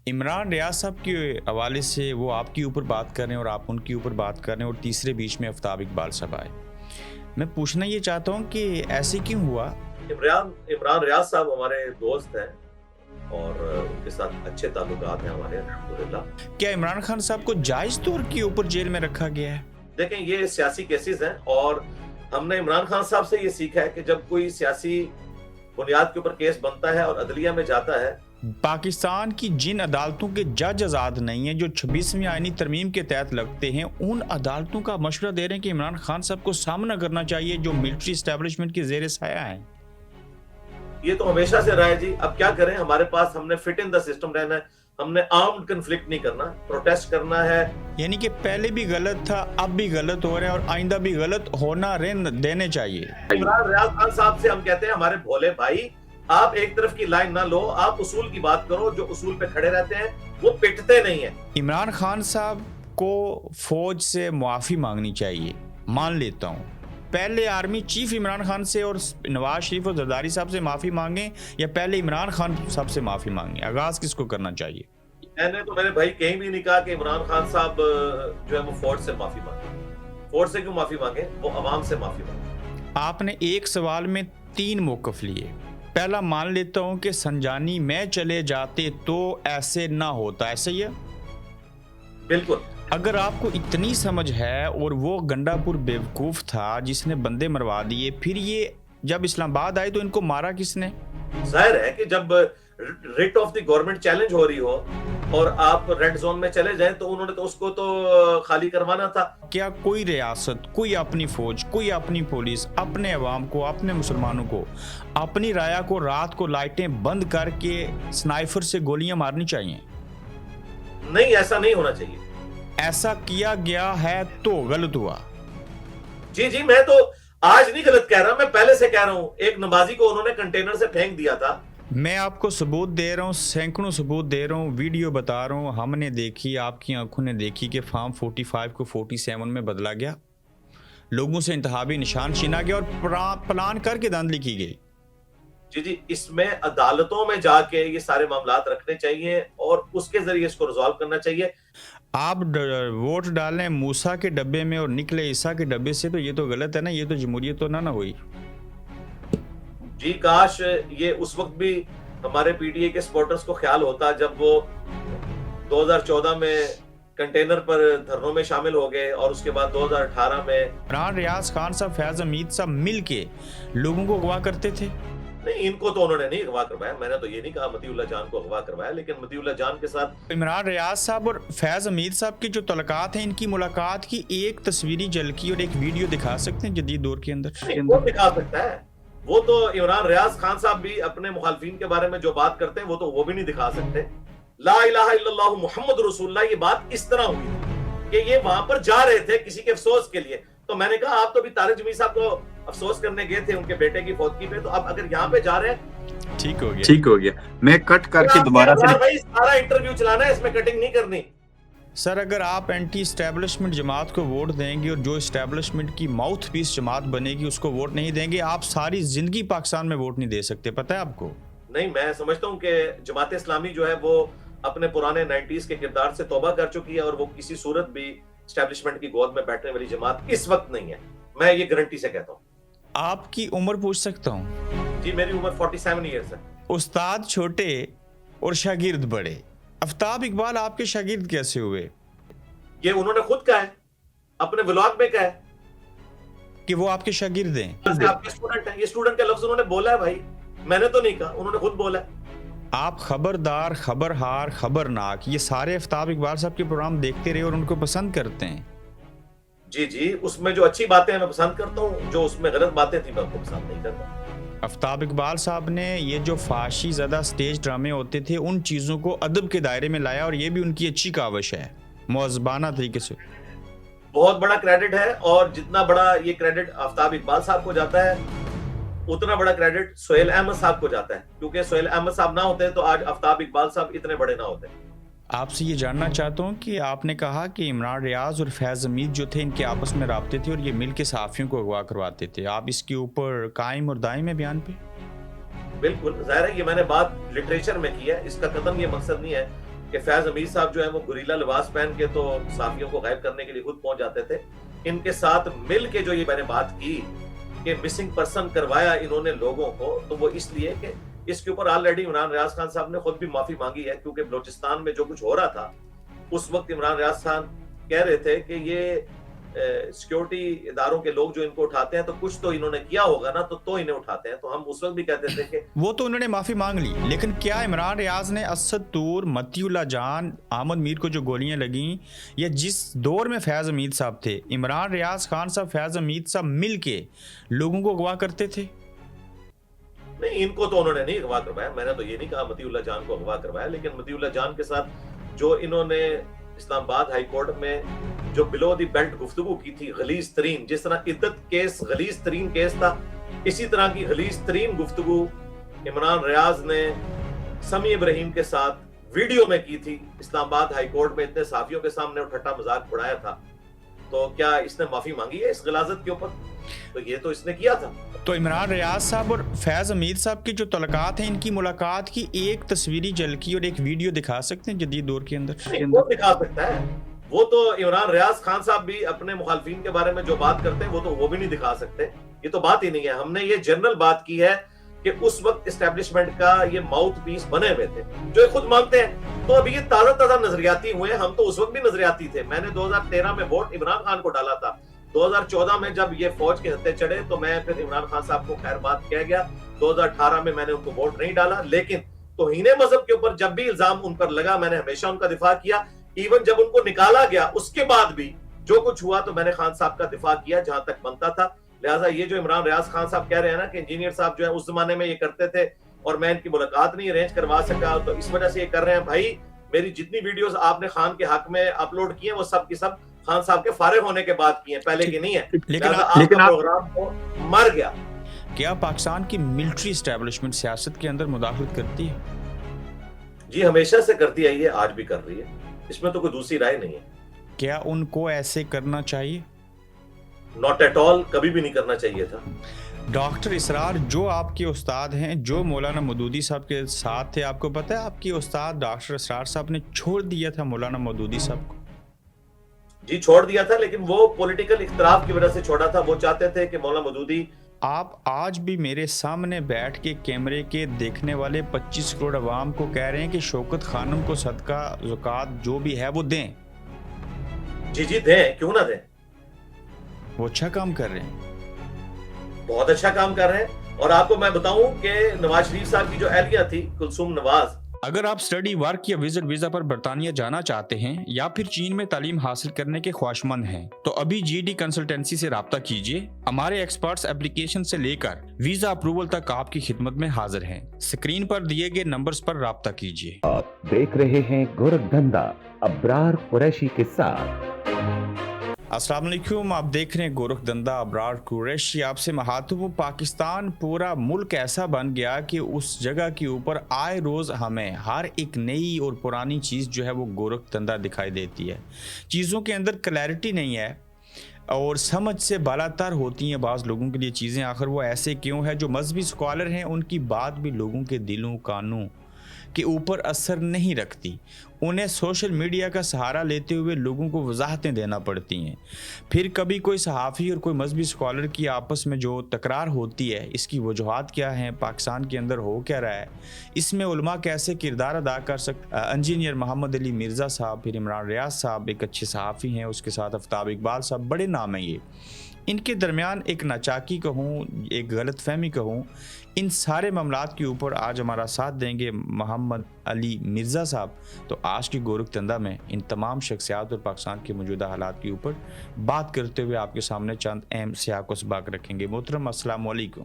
इमरान रियाज साहब के हवाले से वो आपके ऊपर बात कर रहे हैं और आप उनके ऊपर बात कर रहे हैं और तीसरे बीच में आफ्ताब इकबाल साहब आए। मैं पूछना ये चाहता हूँ कि ऐसे क्यों हुआ? इमरान इमरान रियाज साहब हमारे दोस्त हैं और उनके साथ अच्छे ताल्लुकात हैं हमारे, अल्हम्दुलिल्लाह। क्या इमरान खान साहब को जायज तौर के ऊपर जेल में रखा गया है? देखें, ये सियासी केसेस हैं और हमने इमरान खान साहब से ये सीखा है कि जब कोई सियासी बुनियाद के ऊपर केस बनता है और अदलिया में जाता है। पाकिस्तान की जिन अदालतों के जज आज़ाद नहीं हैं, जो 26वीं आईनी तरमीम के तहत लगते हैं, उन अदालतों का मशवरा दे रहे हैं कि इमरान खान साहब को सामना करना चाहिए जो मिलिट्री एस्टेब्लिशमेंट के ज़ेर साया है। ये तो हमेशा से रहा है जी। अब क्या करें, हमारे पास हमने फिट इन द सिस्टम रहना है, हमने आर्म्ड कन्फ्लिक्ट नहीं करना, प्रोटेस्ट करना है। यानी कि पहले भी गलत था, अब भी गलत हो रहा है और आइंदा भी गलत होना देने चाहिए। इमरान रियाज खान साहब से हम कहते हैं, हमारे भोले भाई, आप एक तरफ की लाइन ना लो, आप उसूल की बात करो। जो उसूल पे खड़े रहते हैं वो पिटते नहीं है। इमरान खान साहब को फौज से मुआफ़ी मांगनी चाहिए, मान लेता हूँ। पहले आर्मी चीफ इमरान खान से और नवाज शरीफ और जरदारी साहब से माफ़ी मांगे या पहले इमरान खान साहब से माफ़ी मांगे? आगाज़ किसको करना चाहिए? मैंने तो मेरे भाई कहीं भी नहीं कहा कि इमरान खान साहब जो है वो फौज से माफी मांगे। फौज से क्यों माफी मांगे? वो अवाम से माफी मांगे। आपने एक सवाल में 3 मौक़िफ़ लिए। पहला, मान लेता हूँ कि संजानी में चले जाते तो ऐसे ना होता, ऐसे ही है? बिल्कुल। अगर आपको इतनी समझ है और वो गंडापुर बेवकूफ़ था जिसने बंदे मरवा दिए, फिर ये जब इस्लामाबाद आए तो इनको मारा किसने? जाहिर है कि जब writ of the government challenge हो रही हो और आप रेड जोन में चले जाएं तो उन्होंने तो उसको तो खाली करवाना था। क्या कोई रियासत, कोई अपनी फौज, कोई अपनी पुलिस अपने अवाम को, अपने मुसलमानों को, अपनी राया को रात को लाइटें बंद करके स्नाइपर से गोलियां मारनी चाहिए? नहीं, ऐसा नहीं होना चाहिए। ऐसा किया गया है तो गलत हुआ। जी जी, मैं तो आज नहीं गलत कह रहा, मैं पहले से कह रहा हूं। एक नमाजी को उन्होंने कंटेनर से फेंक दिया था। मैं आपको सबूत दे रहा हूँ, सैकड़ों सबूत दे रहा हूँ, वीडियो बता रहा हूँ। हमने देखी, आपकी आंखों ने देखी कि फार्म 45 को 47 में बदला गया, लोगों से इंतहाबी निशान छीना गया और प्लान करके धांधली की गई। जी जी, इसमें अदालतों में जाके ये सारे मामलात रखने चाहिए और उसके जरिए इसको रिजॉल्व करना चाहिए। आप वोट डालें मूसा के डब्बे में और निकले ईसा के डब्बे से, तो ये तो गलत है ना? ये तो जमहूरियत तो ना हुई। जी, काश ये उस वक्त भी हमारे पीटीए के सपोर्टर्स को ख्याल होता जब वो 2014 में कंटेनर पर धरनों में शामिल हो गए और उसके बाद 2018 में इमरान रियाज खान साहब, फैज हमीद साहब मिल के लोगों को अगवा करते थे। नहीं, इनको तो उन्होंने नहीं अगवा करवाया। मैंने तो ये नहीं कहा मतीउल्लाह जान को अगवा करवाया, लेकिन मतीउल्लाह जान के साथ इमरान रियाज साहब और फैज हमीद साहब की जो तलकात हैं, इनकी मुलाकात की एक तस्वीरी झलकी और एक वीडियो दिखा सकते हैं जदीद दौर के अंदर? वो दिखा सकता है। वो तो इमरान रियाज खान साहब भी अपने मुखालफिन के बारे में जो बात करते हैं वो भी नहीं दिखा सकते। ला इलाहा इल्लल्लाहु मुहम्मद रसूलुल्लाह, ये बात इस तरह हुई कि ये वहां पर जा रहे थे किसी के अफसोस के लिए। तो मैंने कहा, आप तो भी तारिक जमील साहब को अफसोस करने गए थे उनके बेटे की फौतगी पे, तो अब अगर यहाँ पे जा रहे हैं, ठीक हो गया। मैं कट करके दोबारा से भाई सारा इंटरव्यू चलाना है, इसमें कटिंग नहीं करनी। सर, अगर आप एंटी इस्टेब्लिशमेंट जमात को वोट देंगे और जो इस्टेब्लिशमेंट की माउथ पीस जमात बनेगी उसको वोट नहीं देंगे, आप सारी जिंदगी पाकिस्तान में वोट नहीं दे सकते, पता है आपको? नहीं, मैं समझता हूँ कि जमात इस्लामी जो है वो अपने पुराने 90s के किरदार से तौबा कर चुकी है और वो किसी सूरत भी इस्टेब्लिशमेंट की गोद में बैठने वाली जमात इस वक्त नहीं है। मैं ये गारंटी से कहता हूँ। आपकी उम्र पूछ सकता हूँ? जी, मेरी उम्र 47 ईयर्स है। उस्ताद छोटे और शागिर्द बड़े। आफ्ताब इकबाल आपके शागिर्द कैसे हुए? ये उन्होंने खुद कहा है, अपने व्लॉग में कहा है कि वो आपके शागिर्द हैं। आपके स्टूडेंट हैं। ये स्टूडेंट का लफ्ज उन्होंने बोला है भाई, मैंने तो नहीं कहा, उन्होंने खुद बोला है। आप खबरदार, खबरहार, खबरनाक, ये सारे आफ्ताब इकबाल साहब के प्रोग्राम देखते रहे और उनको पसंद करते हैं। जी जी, उसमें जो अच्छी बातें हैं मैं पसंद करता हूँ, जो उसमें गलत बातें थी मैं उनको पसंद नहीं करता। आफ्ताब इकबाल साहब ने ये जो फाशी ज़्यादा स्टेज ड्रामे होते थे, उन चीज़ों को अदब के दायरे में लाया और ये भी उनकी अच्छी काविश है, मुअज़्ज़बाना तरीके से। बहुत बड़ा क्रेडिट है और जितना बड़ा ये क्रेडिट आफ्ताब इकबाल साहब को जाता है, उतना बड़ा क्रेडिट सोहेल अहमद साहब को जाता है, क्योंकि सोहेल अहमद साहब ना होते तो आज आफ्ताब इकबाल साहब इतने बड़े ना होते। आपसे ये जानना चाहता हूँ कि आपने कहा कि इमरान रियाज और फैज़ हमीद जो थे, इनके आपस में राब्ते थे और ये मिल के सहाफ़ियों को अगवा करवाते थे। आप इसके ऊपर कायम और दायम है बयान पे? बिल्कुल, ज़ाहिर है ये मैंने बात लिटरेचर में की है, इसका कतन ये मकसद नहीं है कि फैज अमीर साहब जो है वो गुरीला लिबास पहन के तो साफियों को गायब करने के लिए खुद पहुंच जाते थे। इनके साथ मिल के जो ये मैंने बात की कि मिसिंग पर्सन करवाया इन्होंने लोगों को, तो वो इसलिए कि इसके ऊपर ऑलरेडी इमरान रियाज खान साहब ने खुद भी माफी मांगी है, क्योंकि बलूचिस्तान में जो कुछ हो रहा था उस वक्त इमरान रियाज खान कह रहे थे कि ये सिक्योरिटी इदारों के लोग जो इनको उठाते हैं तो कुछ तो इन्होंने किया होगा ना, तो इन्हें उठाते हैं। तो हम उस वक्त भी कहते थे कि वो तो उन्होंने माफी मांग ली, लेकिन क्या इमरान रियाज ने असद तूर, मतीउल्लाह जान, अहमद मीर को जो गोलियां लगीं, या जिस दौर में फैज हमीद साहब थे, इमरान रियाज खान साहब, फैज हमीद साहब मिल के लोगों को अगवा करते थे? नहीं, इनको तो उन्होंने नहीं अगवा करवाया। मैंने तो ये नहीं कहा मतीउल्लाह जान को अगवा करवाया, लेकिन मतीउल्लाह जान के साथ जो इन्होंने इस्लामाबाद हाई कोर्ट में जो बिलो दी बेल्ट गुफ्तगू की थी, गलीज तरीन, जिस तरह इद्दत केस गलीज तरीन केस था, इसी तरह की गलीज तरीन गुफ्तगू इमरान रियाज ने समी इब्राहिम के साथ वीडियो में की थी। इस्लामाबाद हाई कोर्ट में इतने साफियों के सामने ठट्टा मजाक उड़ाया था। तो क्या इसने माफी मांगी है इस गलाजत के ऊपर? तो ये तो इसने किया था। तो इमरान रियाज साहब और फैज हमीद साहब की जो तलकात हैं, इनकी मुलाकात की एक तस्वीरी झलकी और एक वीडियो दिखा सकते हैं जदीद दौर के अंदर? वो दिखा सकता है। वो तो इमरान रियाज खान साहब भी अपने मुखालफिन के बारे में जो बात करते हैं वो भी नहीं दिखा सकते। ये तो बात ही नहीं है। हमने ये जनरल बात की है कि उस वक्त एस्टेब्लिशमेंट का ये माउथ पीस बने हुए थे, जो ये खुद मानते हैं। तो अभी ये ताजा नजरियाती हुए, हम तो उस वक्त भी नजरियाती थे। मैंने 2013 में वोट इमरान खान को डाला था। 2014 में जब ये फौज के हत्थे चढ़े तो मैं फिर इमरान खान साहब को खैर बात कह गया। 2018 में मैंने उनको वोट नहीं डाला, लेकिन तौहीन मजहब के ऊपर जब भी इल्जाम उन पर लगा, मैंने हमेशा उनका दिफा किया। इवन जब उनको निकाला गया उसके बाद भी जो कुछ हुआ तो मैंने खान साहब का दिफा किया जहां तक बनता था। लिहाजा ये जो इमरान रियाज खान साहब कह रहे हैं ना कि इंजीनियर साहब जो है उस जमाने में ये करते थे और मैं इनकी मुलाकात नहीं अरेंज करवा सका, तो इस वजह से ये कर रहे हैं। भाई, मेरी जितनी वीडियोस आपने खान के हक में अपलोड किए वो सब की सब खान साहब के फारिग होने के बाद किए, पहले की नहीं है। लेकिन आपका प्रोग्राम तो मर गया। क्या पाकिस्तान की मिलिट्री एस्टेब्लिशमेंट सियासत के अंदर मुदाखलत करती है? जी, हमेशा से करती आई है, आज भी कर रही है। इसमें तो कोई दूसरी राय नहीं है। क्या उनको ऐसे करना चाहिए? नॉट एट ऑल, कभी भी नहीं करना चाहिए था। डॉक्टर इसरार जो आपके उस्ताद हैं, जो मौलाना मौदूदी साहब के साथ थे, आपको पता है आपके उस्ताद डॉक्टर इसरार साहब ने छोड़ दिया था मौलाना मौदूदी साहब को? जी, छोड़ दिया था, लेकिन वो पॉलिटिकल इख्तलाफ की वजह से छोड़ा था। वो चाहते थे कि मौलाना मौदूदी। आप आज भी मेरे सामने बैठ के कैमरे के देखने वाले 25 करोड़ अवाम को कह रहे हैं कि शौकत खानम को सदका ज़कात जो भी है वो दें। जी दें, क्यों ना दें। वो अच्छा काम कर रहे हैं, बहुत अच्छा काम कर रहे हैं। और आपको मैं बताऊं कि नवाज शरीफ साहब की जो एहलिया थी, कुलसूम नवाज, अगर आप स्टडी वर्क या विजिट वीजा पर बरतानिया जाना चाहते हैं या फिर चीन में तालीम हासिल करने के ख्वाहिशमंद हैं, तो अभी जीडी कंसल्टेंसी से राब्ता कीजिए। हमारे एक्सपर्ट्स एप्लीकेशन से लेकर वीजा अप्रूवल तक आपकी खिदमत में हाजिर हैं। स्क्रीन पर दिए गए नंबर्स पर राब्ता कीजिए। आप देख रहे हैं गोरखधंधा अब्रार कुरैशी के साथ। अस्सलाम वालेकुम, आप देख रहे हैं गोरखधंधा अब्रार कुरैशी। आपसे महातुब पाकिस्तान पूरा मुल्क ऐसा बन गया कि उस जगह के ऊपर आए रोज़ हमें हर एक नई और पुरानी चीज़ जो है वो गोरखधंधा दिखाई देती है। चीज़ों के अंदर क्लैरिटी नहीं है और समझ से बालातर होती हैं बाज़ लोगों के लिए चीज़ें। आखिर वो ऐसे क्यों है? जो मजहबी स्कॉलर हैं उनकी बात भी लोगों के दिलों कानों के ऊपर असर नहीं रखती। उन्हें सोशल मीडिया का सहारा लेते हुए लोगों को वजाहतें देना पड़ती हैं। फिर कभी कोई सहाफ़ी और कोई मजहबी स्कॉलर की आपस में जो तकरार होती है, इसकी वजूहात क्या हैं, पाकिस्तान के अंदर हो क्या रहा है, इसमें उलमा कैसे किरदार अदा कर सकते। इंजीनियर मोहम्मद अली मिर्ज़ा साहब, फिर इमरान रियाज साहब एक अच्छे सहाफ़ी हैं, उसके साथ आफ्ताब इकबाल साहब, बड़े नाम हैं ये। इनके दरमियान एक नाचाकी कहूँ, एक गलत फहमी कहूँ, इन सारे मामलात के ऊपर आज हमारा साथ देंगे मोहम्मद अली मिर्ज़ा साहब। तो आज की गोरखधंधा में इन तमाम शख्सियात और पाकिस्तान के मौजूदा हालात के ऊपर बात करते हुए आपके सामने चंद अहम सियाक़ व सबाक़ रखेंगे। मोहतरम अस्सलाम वालेकुम।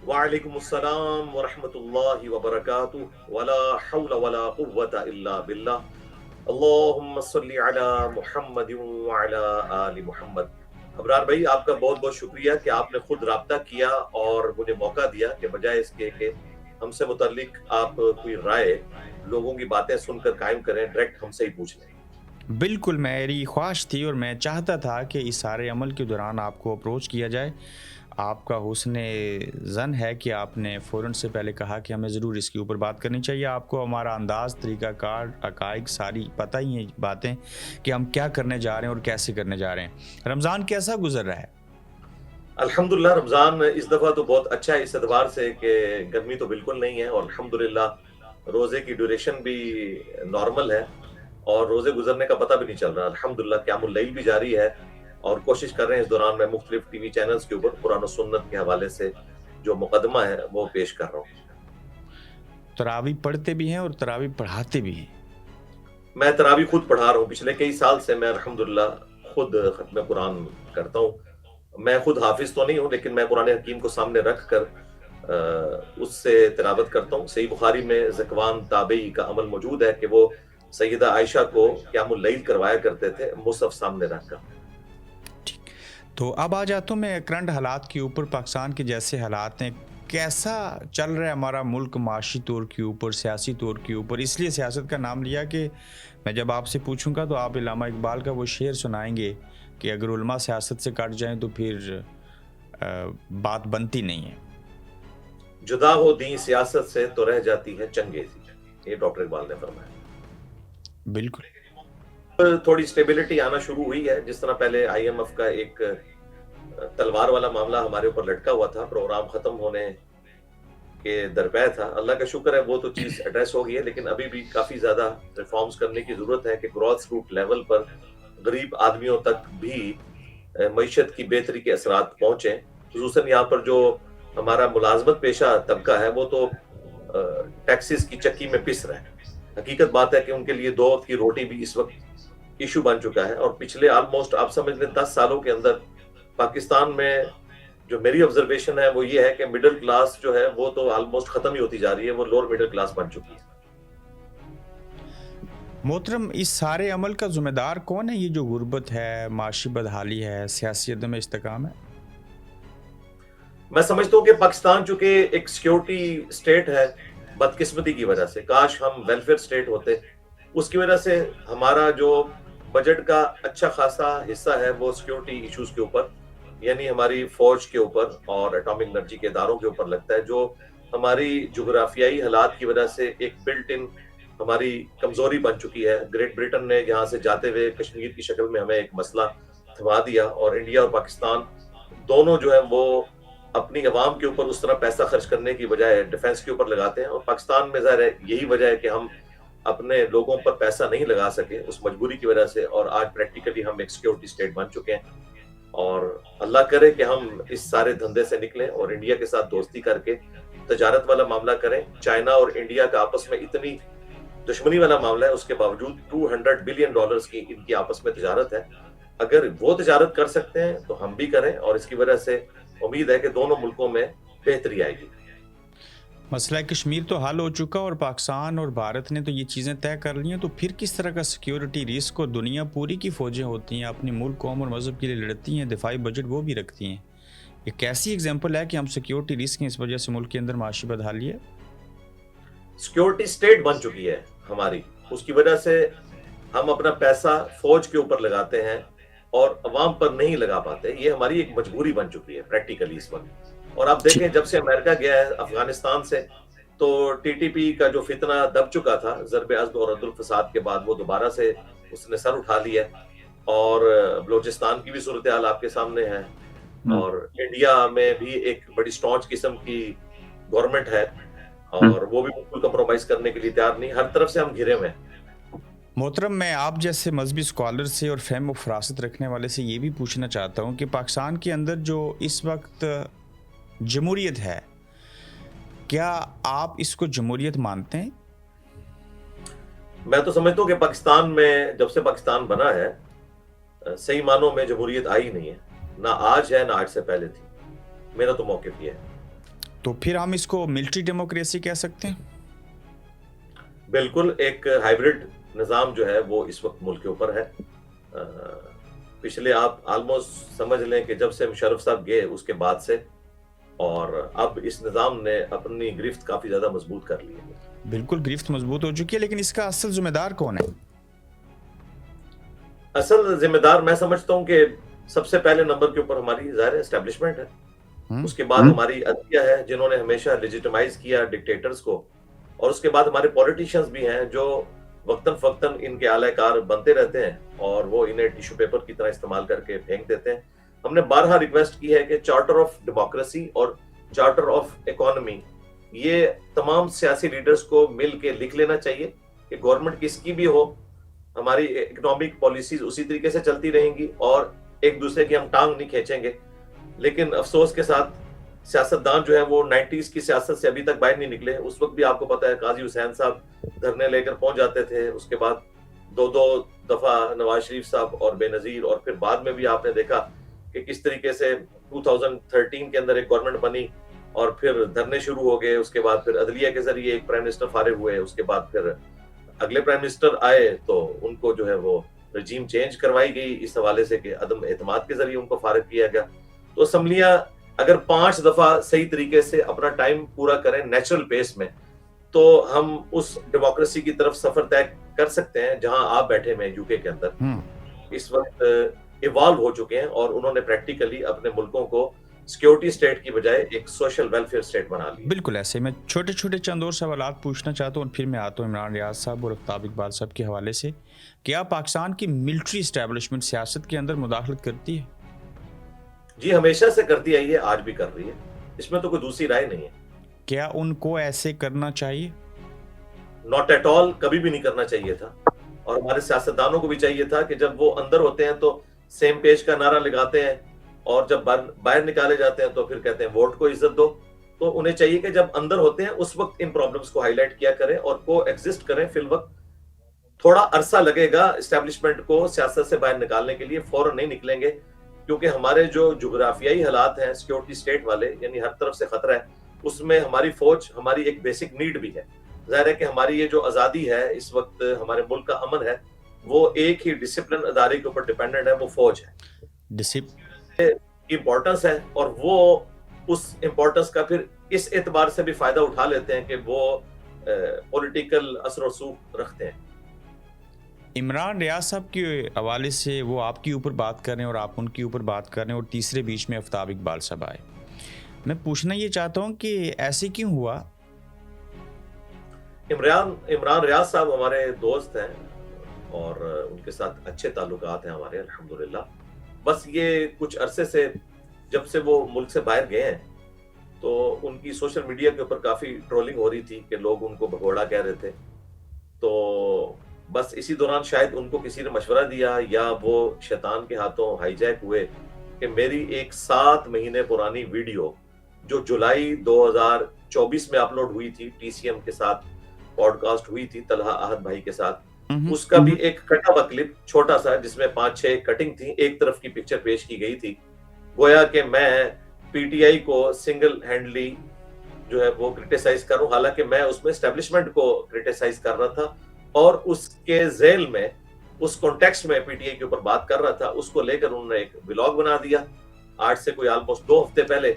वालेकुम अस्सलाम व रहमतुल्लाहि व बरकातुहू, वला हौला वला कुव्वता इल्ला बिल्लाह। अल्लाहुम्मा सल्लि अला मुहम्मद व अला आलि मुहम्मद। अबरार भाई, आपका बहुत बहुत शुक्रिया कि आपने खुद राब्ता किया और मुझे मौका दिया कि बजाय इसके कि हमसे मुतल्लिक आप कोई राय, लोगों की बातें सुनकर कायम करें, डायरेक्ट हमसे ही पूछ लें। बिल्कुल मेरी ख्वाहिश थी और मैं चाहता था कि इस सारे अमल के दौरान आपको अप्रोच किया जाए। आपका हुस्न ज़न है कि आपने फ़ौरन से पहले कहा कि हमें ज़रूर इसके ऊपर बात करनी चाहिए। आपको हमारा अंदाज़, तरीक़ाकार, अकाइद सारी पता ही हैं बातें कि हम क्या करने जा रहे हैं और कैसे करने जा रहे हैं। रमज़ान कैसा गुज़र रहा है? अल्हम्दुलिल्लाह रमज़ान इस दफ़ा तो बहुत अच्छा है इस एतबार से कि गर्मी तो बिल्कुल नहीं है और अल्हम्दुलिल्लाह रोज़े की ड्यूरेशन भी नॉर्मल है और रोज़े गुज़रने का पता भी नहीं चल रहा। अल्हम्दुलिल्लाह क़यामुल लैल भी जारी है और कोशिश कर रहे हैं इस दौरान मैं मुख्तलिफ टीवी चैनल्स के ऊपर कुरान और सुन्नत के हवाले से जो मुकदमा है वो पेश कर रहा हूँ। तरावी पढ़ते भी हैं और तरावी पढ़ाते भी हैं। मैं तरावी खुद पढ़ा रहा हूँ, पिछले कई साल से मैं अल्हम्दुलिल्लाह खुद ख़त्म कुरान करता हूँ। मैं खुद हाफिज़ तो नहीं हूँ लेकिन मैं कुरान हकीम को सामने रख कर उससे तिलावत करता हूँ। सही बुखारी में ज़कवान ताबई का अमल मौजूद है कि वो सैयदा आयशा को क़यामुल लैल करवाया करते थे मुसहफ़ सामने रखकर। तो अब आ जाता हूँ मैं करंट हालात के ऊपर। पाकिस्तान के जैसे हालात हैं, कैसा चल रहा है हमारा मुल्क माशी तौर के ऊपर, सियासी तौर के ऊपर? इसलिए सियासत का नाम लिया कि मैं जब आपसे पूछूंगा तो आप इल्लामा इकबाल का वो शेर सुनाएंगे कि अगर उलमा सियासत से कट जाएं तो फिर बात बनती नहीं है। जुदा हो दी सियासत से तो रह जाती है चंगेज़ी, ये डॉक्टर इकबाल ने फरमाया। बिल्कुल। थोड़ी स्टेबिलिटी आना शुरू हुई है, जिस तरह पहले IMF का एक तलवार वाला मामला हमारे ऊपर लटका हुआ था, प्रोग्राम खत्म होने के दरपे था। अल्लाह का शुक्र है वो तो चीज एड्रेस हो गई है, लेकिन अभी भी काफी ज्यादा रिफॉर्म्स करने की जरूरत है कि ग्रॉस रूट लेवल पर गरीब आदमियों तक भी मईशत की बेहतरी के असरात पहुंचे। खुसूसन यहाँ पर जो हमारा मुलाजमत पेशा तबका है वो तो टैक्सेस की चक्की में पिस रहा है। हकीकत बात है कि उनके लिए दो वक्त की रोटी भी इस वक्त इशू बन चुका है और पिछले ऑलमोस्ट आप समझ लें 10 सालों के अंदर पाकिस्तान में जो मेरी ऑब्जर्वेशन है वो ये है कि मिडिल क्लास जो है वो तो ऑलमोस्ट खत्म ही होती जा रही है, वो लोअर मिडिल क्लास बन चुकी है। मोहतरम, इस सारे अमल का जिम्मेदार कौन है? ये जो गुर्बत है, माशी बदहाली है, सियासी अदम इस्तेकाम है। मैं समझता हूँ कि पाकिस्तान चूंकि एक सिक्योरिटी स्टेट है, बदकिस्मती की वजह से, काश हम वेलफेयर स्टेट होते, उसकी वजह से हमारा जो बजट का अच्छा खासा हिस्सा है वो सिक्योरिटी इश्यूज के ऊपर, यानी हमारी फौज के ऊपर और एटॉमिक एनर्जी के इदारों के ऊपर लगता है, जो हमारी जोग्राफियाई हालात की वजह से एक बिल्ट इन हमारी कमजोरी बन चुकी है। ग्रेट ब्रिटेन ने यहाँ से जाते हुए कश्मीर की शक्ल में हमें एक मसला थमा दिया और इंडिया और पाकिस्तान दोनों जो है वो अपनी अवाम के ऊपर उस तरह पैसा खर्च करने की बजाय डिफेंस के ऊपर लगाते हैं। और पाकिस्तान में ज़ाहिर है यही वजह है कि हम अपने लोगों पर पैसा नहीं लगा सके उस मजबूरी की वजह से, और आज प्रैक्टिकली हम एक सिक्योरिटी स्टेट बन चुके हैं। और अल्लाह करे कि हम इस सारे धंधे से निकलें और इंडिया के साथ दोस्ती करके तजारत वाला मामला करें। चाइना और इंडिया का आपस में इतनी दुश्मनी वाला मामला है, उसके बावजूद $200 बिलियन की इनकी आपस में तजारत है। अगर वो तजारत कर सकते हैं तो हम भी करें, और इसकी वजह से उम्मीद है कि दोनों मुल्कों में बेहतरी आएगी। मसला कश्मीर तो हल हो चुका और पाकिस्तान और भारत ने तो ये चीज़ें तय कर ली हैं, तो फिर किस तरह का सिक्योरिटी रिस्क? और दुनिया पूरी की फ़ौजें होती हैं, अपनी मुल्क, कौम और मज़हब के लिए लड़ती हैं, दिफाई बजट वो भी रखती हैं। ये कैसी एग्जाम्पल है कि हम सिक्योरिटी रिस्क हैं, इस वजह से मुल्क के अंदर माशी बदहाली है। सिक्योरिटी स्टेट बन चुकी है हमारी, उसकी वजह से हम अपना पैसा फौज के ऊपर लगाते हैं और अवाम पर नहीं लगा पाते। ये हमारी एक मजबूरी बन चुकी है प्रैक्टिकली इस वक्त। और आप देखें जब से अमेरिका गया है अफगानिस्तान से, तो TTP का जो फितना दब चुका था ज़रब अज़्द और रद्दुल फसाद के बाद, वो दोबारा से उसने सर उठा लिया। और बलोचिस्तान की भी सूरत हाल आपके सामने है, और इंडिया में भी एक बड़ी स्टॉन्च किस्म की गवर्नमेंट है और वो भी बिल्कुल कंप्रोमाइज करने के लिए तैयार नहीं। हर तरफ से हम घिरे हुए हैं। मोहतरम, मैं आप जैसे मजहबी स्कॉलर से और फहम व फरासत रखने वाले से ये भी पूछना चाहता हूँ कि पाकिस्तान के अंदर जो इस वक्त जमहूरियत है, क्या आप इसको जमहूरियत मानते हैं? मैं तो समझता हूँ कि पाकिस्तान में जब से पाकिस्तान बना है सही मानों में जमहूरियत आई नहीं है, ना आज है ना आज से पहले थी। मेरा तो मौक़िफ़ ये है। तो फिर हम इसको मिलिट्री डेमोक्रेसी कह सकते हैं? बिल्कुल, एक हाइब्रिड निज़ाम जो है वो इस वक्त मुल्क के ऊपर है। पिछले आप ऑलमोस्ट समझ लें कि जब से मुशर्रफ साहब गए उसके बाद से, और अब इस निज़ाम ने अपनी गिरफ्त काफ़ी ज़्यादा मजबूत कर ली है। बिल्कुल, गिरफ्त मजबूत हो चुकी है, लेकिन इसका असल जिम्मेदार कौन है? असल जिम्मेदार मैं समझता हूँ कि सबसे पहले नंबर के ऊपर हमारी ज़ाहिर एस्टेब्लिशमेंट है। उसके बाद हमारी अदलिया है जिन्होंने हमेशा लेजिटिमाइज किया डिक्टेटर्स को, और उसके बाद हमारे पॉलिटिशियंस भी हैं जो वक्तन फक्तन इनके आलाकार बनते रहते हैं और वो इन्हें टिश्यू पेपर की तरह इस्तेमाल करके फेंक देते हैं। हमने बारहा रिक्वेस्ट की है कि चार्टर ऑफ डेमोक्रेसी और चार्टर ऑफ इकोनॉमी ये तमाम सियासी लीडर्स को मिल के लिख लेना चाहिए कि गवर्नमेंट किसकी भी हो, हमारी इकोनॉमिक पॉलिसीज उसी तरीके से चलती रहेंगी और एक दूसरे की हम टांग नहीं खींचेंगे। लेकिन अफसोस के साथ सियासतदान जो है वो 90s की सियासत से अभी तक बाहर नहीं निकले। उस वक्त भी आपको पता है काजी हुसैन साहब धरने लेकर पहुंच जाते थे, उसके बाद दो दफा नवाज शरीफ साहब और बेनजीर, और फिर बाद में भी आपने देखा कि किस तरीके से 2013 के अंदर एक गवर्नमेंट बनी और फिर धरने शुरू हो गए। उसके बाद फिर अदलिया के जरिए एक प्राइम मिनिस्टर फारिग हुए, उसके बाद फिर अगले प्राइम मिनिस्टर आए तो उनको जो है वो रजीम चेंज करवाई गई इस हवाले से कि अदम एतमाद के जरिए उनको फारिग किया गया। तो असम्बलियां अगर 5 दफा सही तरीके से अपना टाइम पूरा करें नेचुरल पेस में, तो हम उस डेमोक्रेसी की तरफ सफर तय कर सकते हैं जहां आप बैठे हुए यूके के अंदर इस वक्त इवॉल्व हो चुके हैं और उन्होंने प्रैक्टिकली अपने मुल्कों को सिक्योरिटी स्टेट की बजाय एक सोशल वेलफेयर स्टेट बना ली। बिल्कुल ऐसे मैं छोटे छोटे चंद और सवाल पूछना चाहता हूँ और फिर मैं आता हूँ इमरान रियाज साहब और आफ्ताब इकबाल साहब के हवाले से। क्या पाकिस्तान की मिलिट्री इस्टेब्लिशमेंट सियासत के अंदर मुदाखलत करती है? जी हमेशा से करती आई है, आज भी कर रही है, इसमें तो कोई दूसरी राय नहीं है। क्या उनको ऐसे करना चाहिए? नॉट एट ऑल, कभी भी नहीं करना चाहिए था। और हमारे सियासतदानों को भी चाहिए था कि जब वो अंदर होते हैं तो सेम पेज का नारा लगाते हैं और जब बाहर निकाले जाते हैं तो फिर कहते हैं वोट को इज्जत दो। तो उन्हें चाहिए कि जब अंदर होते हैं उस वक्त इन प्रॉब्लम्स को हाईलाइट किया करें और को एग्जिस्ट करें। फिल वक्त थोड़ा अरसा लगेगा एस्टेब्लिशमेंट को सियासत से बाहर निकालने के लिए, फौरन नहीं निकलेंगे, क्योंकि हमारे जो जुग्राफियाई हालात हैं सिक्योरिटी स्टेट वाले, यानी हर तरफ से खतरा है, उसमें हमारी फौज हमारी एक बेसिक नीड भी है। जाहिर है कि हमारी ये जो आजादी है इस वक्त, हमारे मुल्क का अमन है, वो एक ही डिसिप्लिन अदारे के ऊपर डिपेंडेंट है, वो फौज है। इम्पोर्टेंस है और वो उस इम्पोर्टेंस का फिर इस एतबार से भी फायदा उठा लेते हैं कि वो पॉलिटिकल असर रसूख रखते हैं। इमरान रियाज साहब के हवाले से वो आपके ऊपर बात कर रहे हैं और आप उनके ऊपर बात कर रहे हैं और तीसरे बीच में आफ्ताब इकबाल साहब आए। मैं पूछना ये चाहता हूँ कि ऐसे क्यों हुआ? इमरान रियाज साहब हमारे दोस्त हैं और उनके साथ अच्छे ताल्लुकात हैं हमारे, अल्हम्दुलिल्लाह। बस ये कुछ अरसे से जब से वो मुल्क से बाहर गए हैं तो उनकी सोशल मीडिया के ऊपर काफी ट्रोलिंग हो रही थी कि लोग उनको भगोड़ा कह रहे थे। तो बस इसी दौरान शायद उनको किसी ने मशवरा दिया या वो शैतान के हाथों हाईजैक हुए कि मेरी एक 7 महीने पुरानी वीडियो जो जुलाई 2024 में अपलोड हुई थी, टीसीएम के साथ पॉडकास्ट हुई थी तलहा अहद भाई के साथ, उसका भी एक कटा हुआ क्लिप छोटा सा जिसमें 5-6 कटिंग थी, एक तरफ की पिक्चर पेश की गई थी, गोया कि मैं पीटीआई को सिंगल हैंडली जो है वो क्रिटिसाइज कर रहा हूं। हालांकि मैं उसमें एस्टेब्लिशमेंट को क्रिटिसाइज कर रहा था और उसके जेल में उस कॉन्टेक्स्ट में पीटीआई के ऊपर बात कर रहा था। उसको लेकर उन्होंने एक व्लॉग बना दिया आज से कोई ऑलमोस्ट 2 हफ्ते पहले,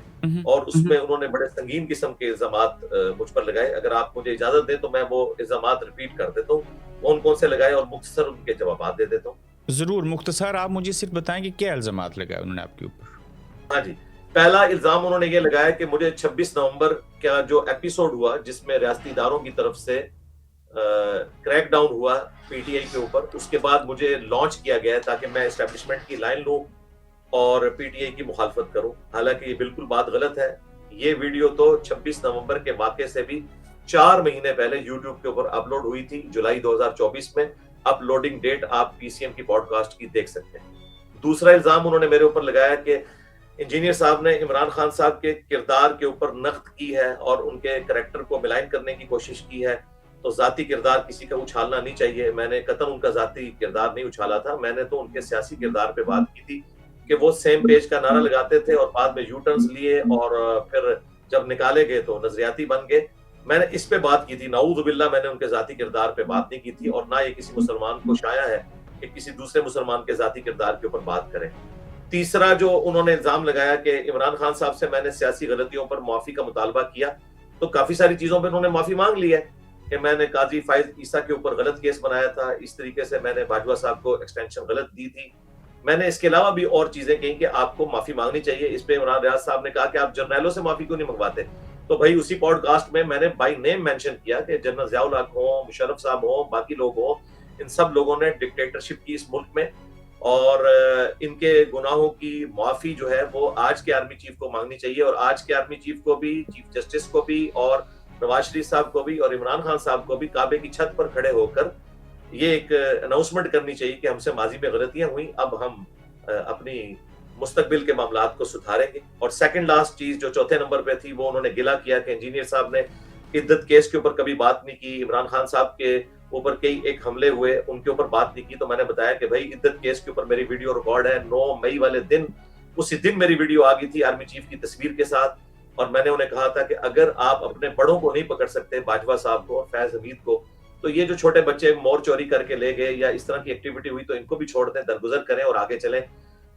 और उसमें उन्होंने बड़े संगीन किस्म के इल्जामात मुझ पर लगाए। अगर आप मुझे इजाजत दें तो मैं वो इल्जामात रिपीट कर देता हूँ कौन कौन से लगाए और मुख्तसर उनके जवाब दे देता हूँ। जरूर, मुख्तसर आप मुझे सिर्फ बताएं कि क्या इल्जामात लगाए उन्होंने आपके ऊपर। हाँ जी, पहला इल्जाम उन्होंने ये लगाया कि मुझे 26 नवंबर का जो एपिसोड हुआ जिसमें रियासती इदारों की तरफ से क्रैकडाउन हुआ पीटीआई के ऊपर, उसके बाद मुझे लॉन्च किया गया ताकि मैं एस्टेब्लिशमेंट की लाइन लूं और पीटीआई की मुखालफत करूं। हालांकि ये बिल्कुल बात गलत है। ये वीडियो तो 26 नवंबर के वाक़े से भी 4 महीने पहले यूट्यूब के ऊपर अपलोड हुई थी, जुलाई 2024 में। अपलोडिंग डेट आप पीसीएम की पॉडकास्ट की देख सकते हैं। दूसरा इल्जाम उन्होंने मेरे ऊपर लगाया कि इंजीनियर साहब ने इमरान खान साहब के किरदार के ऊपर नक़्द की है और उनके करैक्टर को मिलाइन करने की कोशिश की है, तो जाती किरदार किसी का उछालना नहीं चाहिए। मैंने कतई उनका जाती किरदार नहीं उछाला था, मैंने तो उनके सियासी किरदार पे बात की थी कि वो सेम पेज का नारा लगाते थे और बाद में यू टर्न्स लिए और फिर जब निकाले गए तो नजरियाती बन गए। मैंने इस पे बात की थी, नाऊज़ बिल्लाह, मैंने उनके जाती किरदार पे बात नहीं की थी और ना ये किसी मुसलमान को शाया है कि किसी दूसरे मुसलमान के जाती किरदार के ऊपर बात करें। तीसरा जो उन्होंने इल्जाम लगाया कि इमरान खान साहब से मैंने सियासी गलतियों पर माफी का मुतालबा किया, तो काफी सारी चीजों पर उन्होंने माफी मांग ली है कि मैंने काजी फाइज ईसा के ऊपर गलत केस बनाया था, इस तरीके से मैंने बाजवा साहब को एक्सटेंशन गलत दी थी, मैंने इसके अलावा भी और चीजें कही कि आपको माफी मांगनी चाहिए। इस पे इमरान रियाज साहब ने कहा कि आप जर्नैलों से माफी क्यों नहीं मंगवाते। तो भाई उसी पॉडकास्ट में मैंने बाई नेम मेंशन किया कि जनरल ज़ियाउल हक हो, मुशर्रफ साहब हो, बाकी लोग हो, इन सब लोगों ने डिक्टेटरशिप की इस मुल्क में, और इनके गुनाहों की माफी जो है वो आज के आर्मी चीफ को मांगनी चाहिए, और आज के आर्मी चीफ को भी, चीफ जस्टिस को भी, और नवाज शरीफ साहब को भी, और इमरान खान साहब को भी काबे की छत पर खड़े होकर ये एक अनाउंसमेंट करनी चाहिए कि हमसे माजी में गलतियां हुई, अब हम अपनी मुस्तकबिल के मामलात को सुधारेंगे। और सेकंड लास्ट चीज जो चौथे नंबर पे थी, वो उन्होंने गिला किया कि इंजीनियर साहब ने इद्दत केस के ऊपर कभी बात नहीं की, इमरान खान साहब के ऊपर कई एक हमले हुए, उनके ऊपर बात नहीं की। तो मैंने बताया कि भाई इद्दत केस के ऊपर मेरी वीडियो रिकॉर्ड है, 9 मई वाले दिन, उसी दिन मेरी वीडियो आ गई थी आर्मी चीफ की तस्वीर के साथ, और मैंने उन्हें कहा था कि अगर आप अपने बड़ों को नहीं पकड़ सकते, बाजवा साहब को और फैज हमीद को, तो ये जो छोटे बच्चे मोर चोरी करके ले गए या इस तरह की एक्टिविटी हुई, तो इनको भी छोड़ दें, दरगुजर करें और आगे चलें।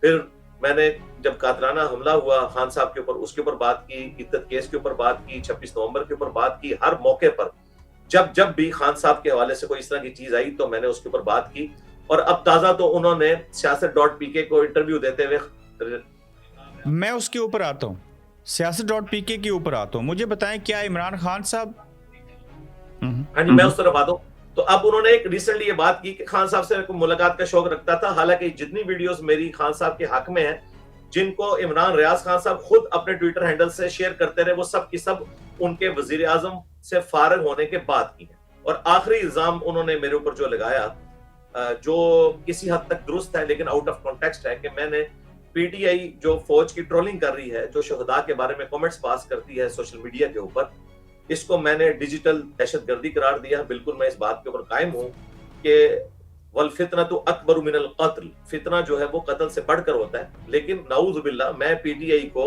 फिर मैंने जब कातराना हमला हुआ खान साहब के ऊपर, उसके ऊपर बात की, इद्दत केस के ऊपर बात की, 26 नवंबर के ऊपर बात की, हर मौके पर जब भी खान साहब के हवाले से कोई इस तरह की चीज आई तो मैंने उसके ऊपर बात की। और अब ताजा तो उन्होंने siyaset.pk को इंटरव्यू देते हुए, मैं उसके ऊपर आता हूँ, siyaset.pk के ऊपर आता हूँ। मुझे बताएं क्या इमरान खान साहब, हाँ जी मैं उस तरफ आता हूँ। तो अब उन्होंने एक रिसेंटली ये बात की कि खान साहब से मुलाकात का शौक रखता था, हालांकि जितनी वीडियोस मेरी खान साहब के हक में है, जिनको इमरान रियाज खान साहब खुद अपने ट्विटर हैंडल से शेयर करते रहे, वो सब की सब उनके वजीर आजम से फारिग होने के बाद की है। और आखिरी इल्जाम उन्होंने मेरे ऊपर जो लगाया, जो किसी हद तक दुरुस्त है लेकिन आउट ऑफ कॉन्टेक्स्ट है, कि मैंने पीटीआई जो फौज की ट्रोलिंग कर रही है, जो शहदा के बारे में कमेंट्स पास करती है सोशल मीडिया के ऊपर, इसको मैंने डिजिटल दहशतगर्दी करार दिया। बिल्कुल मैं इस बात के ऊपर कायम हूं कि वल फितना तो अकबर मिनल कत्ल, फितना जो है वो कत्ल से बढ़कर होता है। लेकिन नाऊज़ बिल्लाह मैं पीटीआई को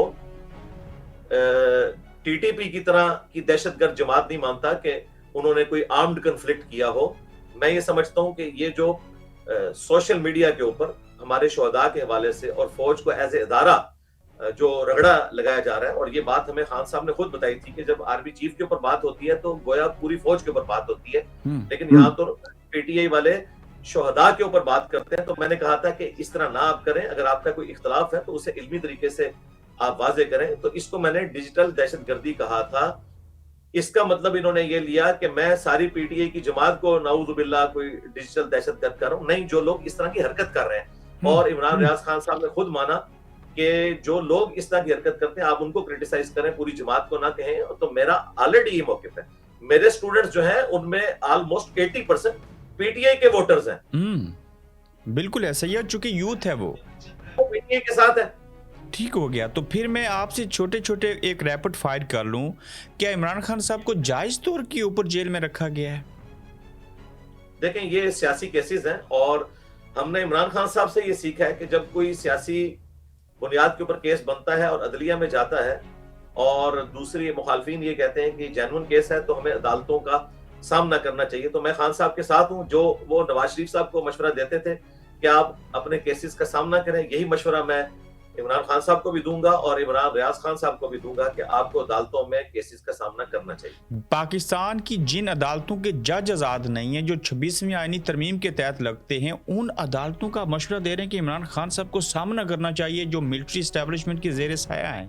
टीटीपी की तरह की दहशतगर्द जमात नहीं मानता कि उन्होंने कोई आर्म्ड कन्फ्लिक्ट किया हो। मैं ये समझता हूं कि ये जो सोशल मीडिया के ऊपर हमारे शहदा के हवाले से और फौज को एज ए इदारा जो रगड़ा लगाया जा रहा है, और ये बात हमें खान साहब ने खुद बताई थी कि जब आर्मी चीफ के ऊपर बात होती है तो गोया पूरी फौज के ऊपर बात होती है, लेकिन यहाँ तो पीटीआई वाले शहदा के ऊपर बात करते हैं। तो मैंने कहा था कि इस तरह ना आप करें, अगर आपका कोई इख्तलाफ है तो उसे इल्मी तरीके से आप वाजे करें। तो इसको मैंने डिजिटल दहशतगर्दी कहा था। इसका मतलब इन्होंने ये लिया कि मैं सारी पीटीआई की जमात को नाऊज़ बिल्लाह कोई डिजिटल दहशतगर्द कर रहा हूं। नहीं, जो लोग इस तरह की हरकत कर रहे हैं, और इमरान रियाज खान साहब ने खुद माना कि जो लोग इस तरह की हरकत करते हैं आप उनको क्रिटिसाइज करें, पूरी जमात को ना कहें। तो मेरा ऑलरेडी ये मौक़िफ़ है। मेरे स्टूडेंट्स जो हैं उनमें ऑलमोस्ट 80% पीटीआई के वोटर्स हैं। बिल्कुल ऐसा ही है, चूंकि यूथ है वो पीटीआई के साथ है। ठीक हो गया। तो फिर मैं आपसे छोटे छोटे एक रैपिड फायर कर लूं, क्या इमरान खान साहब को जायज तौर के ऊपर जेल में रखा गया है? देखें, ये सियासी केसेस हैं, और हमने इमरान खान साहब से ये सीखा है कि जब कोई सियासी बुनियाद के ऊपर केस बनता है और अदलिया में जाता है, और दूसरी मुखालफिन ये कहते हैं कि जेन्युइन केस है, तो हमें अदालतों का सामना करना चाहिए। तो मैं खान साहब के साथ हूं, जो वो नवाज शरीफ साहब को मशवरा देते थे कि आप अपने केसेस का सामना करें, यही मशवरा मैं इमरान खान साहब को भी दूंगा और इमरान रियाज खान साहब को भी दूंगा कि आपको अदालतों में केसेस का सामना करना चाहिए। पाकिस्तान की जिन अदालतों के जज आज़ाद नहीं हैं, जो 26वीं आईनी तरमीम के तहत लगते हैं, उन अदालतों का मशवरा दे रहे हैं कि इमरान खान साहब को सामना करना चाहिए जो मिलिट्री एस्टेब्लिशमेंट के ज़ेर साया हैं।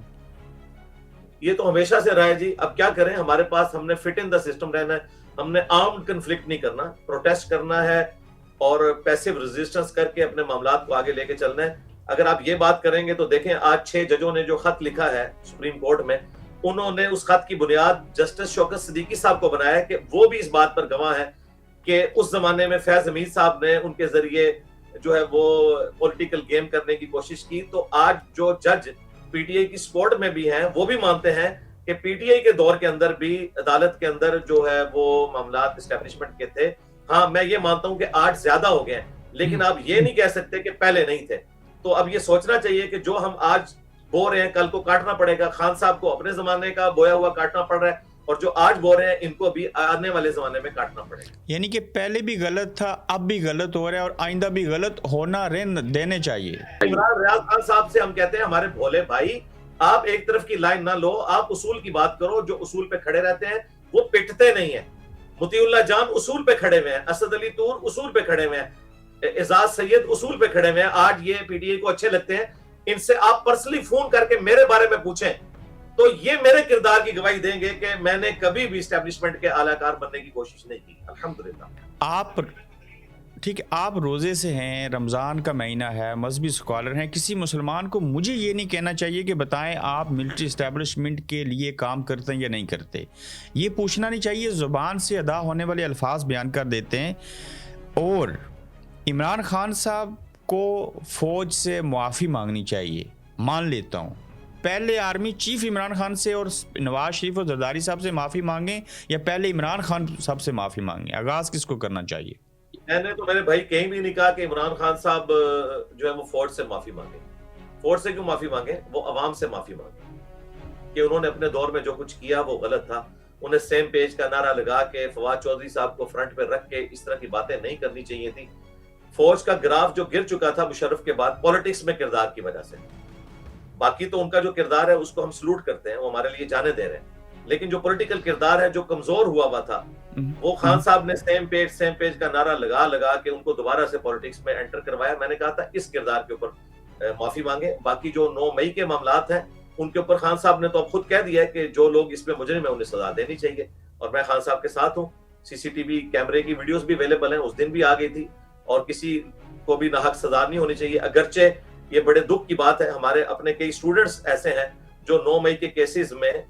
ये तो हमेशा से रहा है जी। अब क्या करें, हमारे पास हमने फिट इन द सिस्टम रहना है, हमने आर्म्ड कन्फ्लिक्ट नहीं करना, प्रोटेस्ट करना है और पैसिव रेजिस्टेंस करके अपने मामलात को आगे लेके चलना है। अगर आप ये बात करेंगे तो देखें, आज 6 जजों ने जो खत लिखा है सुप्रीम कोर्ट में, उन्होंने उस खत की बुनियाद जस्टिस शौकत सिद्दीकी साहब को बनाया है कि वो भी इस बात पर गवाह है कि उस जमाने में फैज हमीद साहब ने उनके जरिए जो है वो पॉलिटिकल गेम करने की कोशिश की। तो आज जो जज पीटीआई की सपोर्ट में भी हैं, वो भी मानते हैं कि पीटीआई के दौर के अंदर भी अदालत के अंदर जो है वो मामलात एस्टेब्लिशमेंट के थे। हाँ, मैं ये मानता हूं कि आज ज्यादा हो गए हैं, लेकिन आप ये नहीं कह सकते कि पहले नहीं थे। तो अब ये सोचना चाहिए कि जो हम आज बो रहे हैं, कल को काटना पड़ेगा। खान साहब को अपने जमाने का बोया हुआ काटना पड़ रहा है, और जो आज बो रहे हैं इनको भी आने वाले जमाने में काटना पड़ेगा। यानी कि पहले भी गलत था, अब भी गलत हो रहा है, और आइंदा भी गलत होना देने चाहिए। इमरान रियाज खान साहब से हम कहते हैं, हमारे भोले भाई, आप एक तरफ की लाइन ना लो, आप उसूल की बात करो। जो उसूल पे खड़े रहते हैं वो पिटते नहीं है। मुतीउल्लाह जान उसूल पे खड़े हुए हैं, असद अली तूर उसूल पे खड़े हुए हैं। एजाज सैयद उसूल पे खड़े हुए हैं, आज ये पीटीआई को अच्छे लगते हैं, इनसे आप पर्सनली फोन करके मेरे बारे में पूछें तो ये मेरे किरदार की गवाही देंगे कि मैंने कभी भी एस्टेब्लिशमेंट के आलाकार बनने की कोशिश नहीं की, अल्हम्दुलिल्लाह। आप ठीक है, आप रोज़े से हैं, रमज़ान का महीना है, मजहबी स्कॉलर हैं, किसी मुसलमान को मुझे ये नहीं कहना चाहिए कि बताएं आप मिलिट्री इस्टेब्लिशमेंट के लिए काम करते हैं या नहीं करते। ये पूछना नहीं चाहिए, ज़ुबान से अदा होने वाले अल्फाज बयान कर देते हैं। और इमरान खान साहब को फ़ौज से मुआफ़ी मांगनी चाहिए, मान लेता हूँ। पहले आर्मी चीफ इमरान खान से और नवाज शरीफ और जरदारी साहब से माफ़ी मांगें या पहले इमरान खान साहब से माफ़ी मांगें? आगाज़ किसको करना चाहिए? मैंने तो मेरे भाई कहीं भी नहीं कहा कि इमरान खान साहब जो है वो फौज से माफी मांगे। फौज से क्यों माफी मांगे? वो अवाम से माफी मांगे कि उन्होंने अपने दौर में जो कुछ किया वो गलत था। उन्हें सेम पेज का नारा लगा के फवाद चौधरी साहब को फ्रंट पे रख के इस तरह की बातें नहीं करनी चाहिए थी। फौज का ग्राफ जो गिर चुका था मुशर्रफ के बाद पॉलिटिक्स में किरदार की वजह से, बाकी तो उनका जो किरदार है उसको हम सलूट करते हैं, वो हमारे लिए जाने दे रहे हैं, लेकिन जो पॉलिटिकल किरदार है जो कमजोर हुआ था वो खान साहब ने सेम पेज का नारा लगा के उनको दोबारा से पॉलिटिक्स में एंटर करवाया। मैंने कहा था इस किरदार के ऊपर माफी मांगे। बाकी जो 9 मई के मामलात हैं उनके ऊपर खान साहब ने तो अब खुद कह दिया है कि जो लोग इसमें मुजरिम है उन्हें सजा देनी चाहिए, और मैं खान साहब के साथ हूँ। सीसीटीवी कैमरे की वीडियोस भी अवेलेबल हैं, उस दिन भी आ गई थी, और किसी को भी नाहक सजा नहीं होनी चाहिए। अगरचे ये बड़े दुख की बात है, हमारे अपने कई स्टूडेंट्स ऐसे हैं जो 9 मई के केसेस में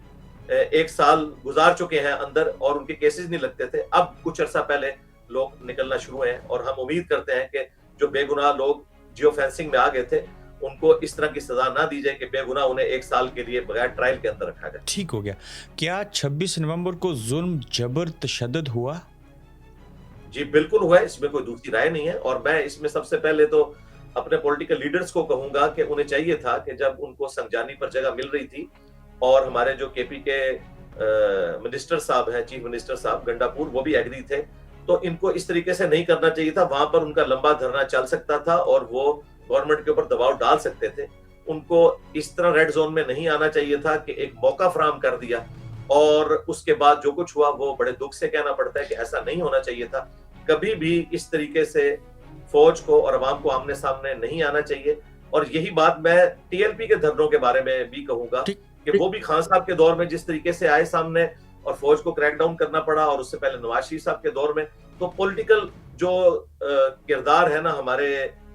1 साल गुजार चुके हैं अंदर और उनके केसेस नहीं लगते थे। अब कुछ अर्सा पहले लोग निकलना शुरू हुए हैं, और हम उम्मीद करते हैं कि जो बेगुनाह लोग जियो फेंसिंग में आ गए थे उनको इस तरह की सजा ना दी जाए कि बेगुनाह उन्हें 1 साल के लिए बगैर ट्रायल के अंदर रखा जाए। ठीक हो गया। क्या 26 नवंबर को जुल्म, जबर, तशद्दुद हुआ? जी बिल्कुल हुआ है, इसमें कोई दूसरी राय नहीं है। और मैं इसमें सबसे पहले तो अपने पॉलिटिकल लीडर्स को कहूंगा कि उन्हें चाहिए था कि जब उनको संजानी पर जगह मिल रही थी और हमारे जो केपी के मिनिस्टर साहब हैं, चीफ मिनिस्टर साहब गंडापुर, वो भी एग्री थे, तो इनको इस तरीके से नहीं करना चाहिए था। वहां पर उनका लंबा धरना चल सकता था और वो गवर्नमेंट के ऊपर दबाव डाल सकते थे। उनको इस तरह रेड जोन में नहीं आना चाहिए था कि एक मौका फराहम कर दिया और उसके बाद जो कुछ हुआ वो बड़े दुख से कहना पड़ता है कि ऐसा नहीं होना चाहिए था। कभी भी इस तरीके से फौज को और अवाम को आमने सामने नहीं आना चाहिए। और यही बात मैं टीएलपी के धरनों के बारे में भी कहूंगा कि वो भी खान साहब के दौर में जिस तरीके से आए सामने और फौज को क्रैकडाउन करना पड़ा, और उससे पहले नवाज शरीफ साहब के दौर में, तो पॉलिटिकल जो किरदार है ना हमारे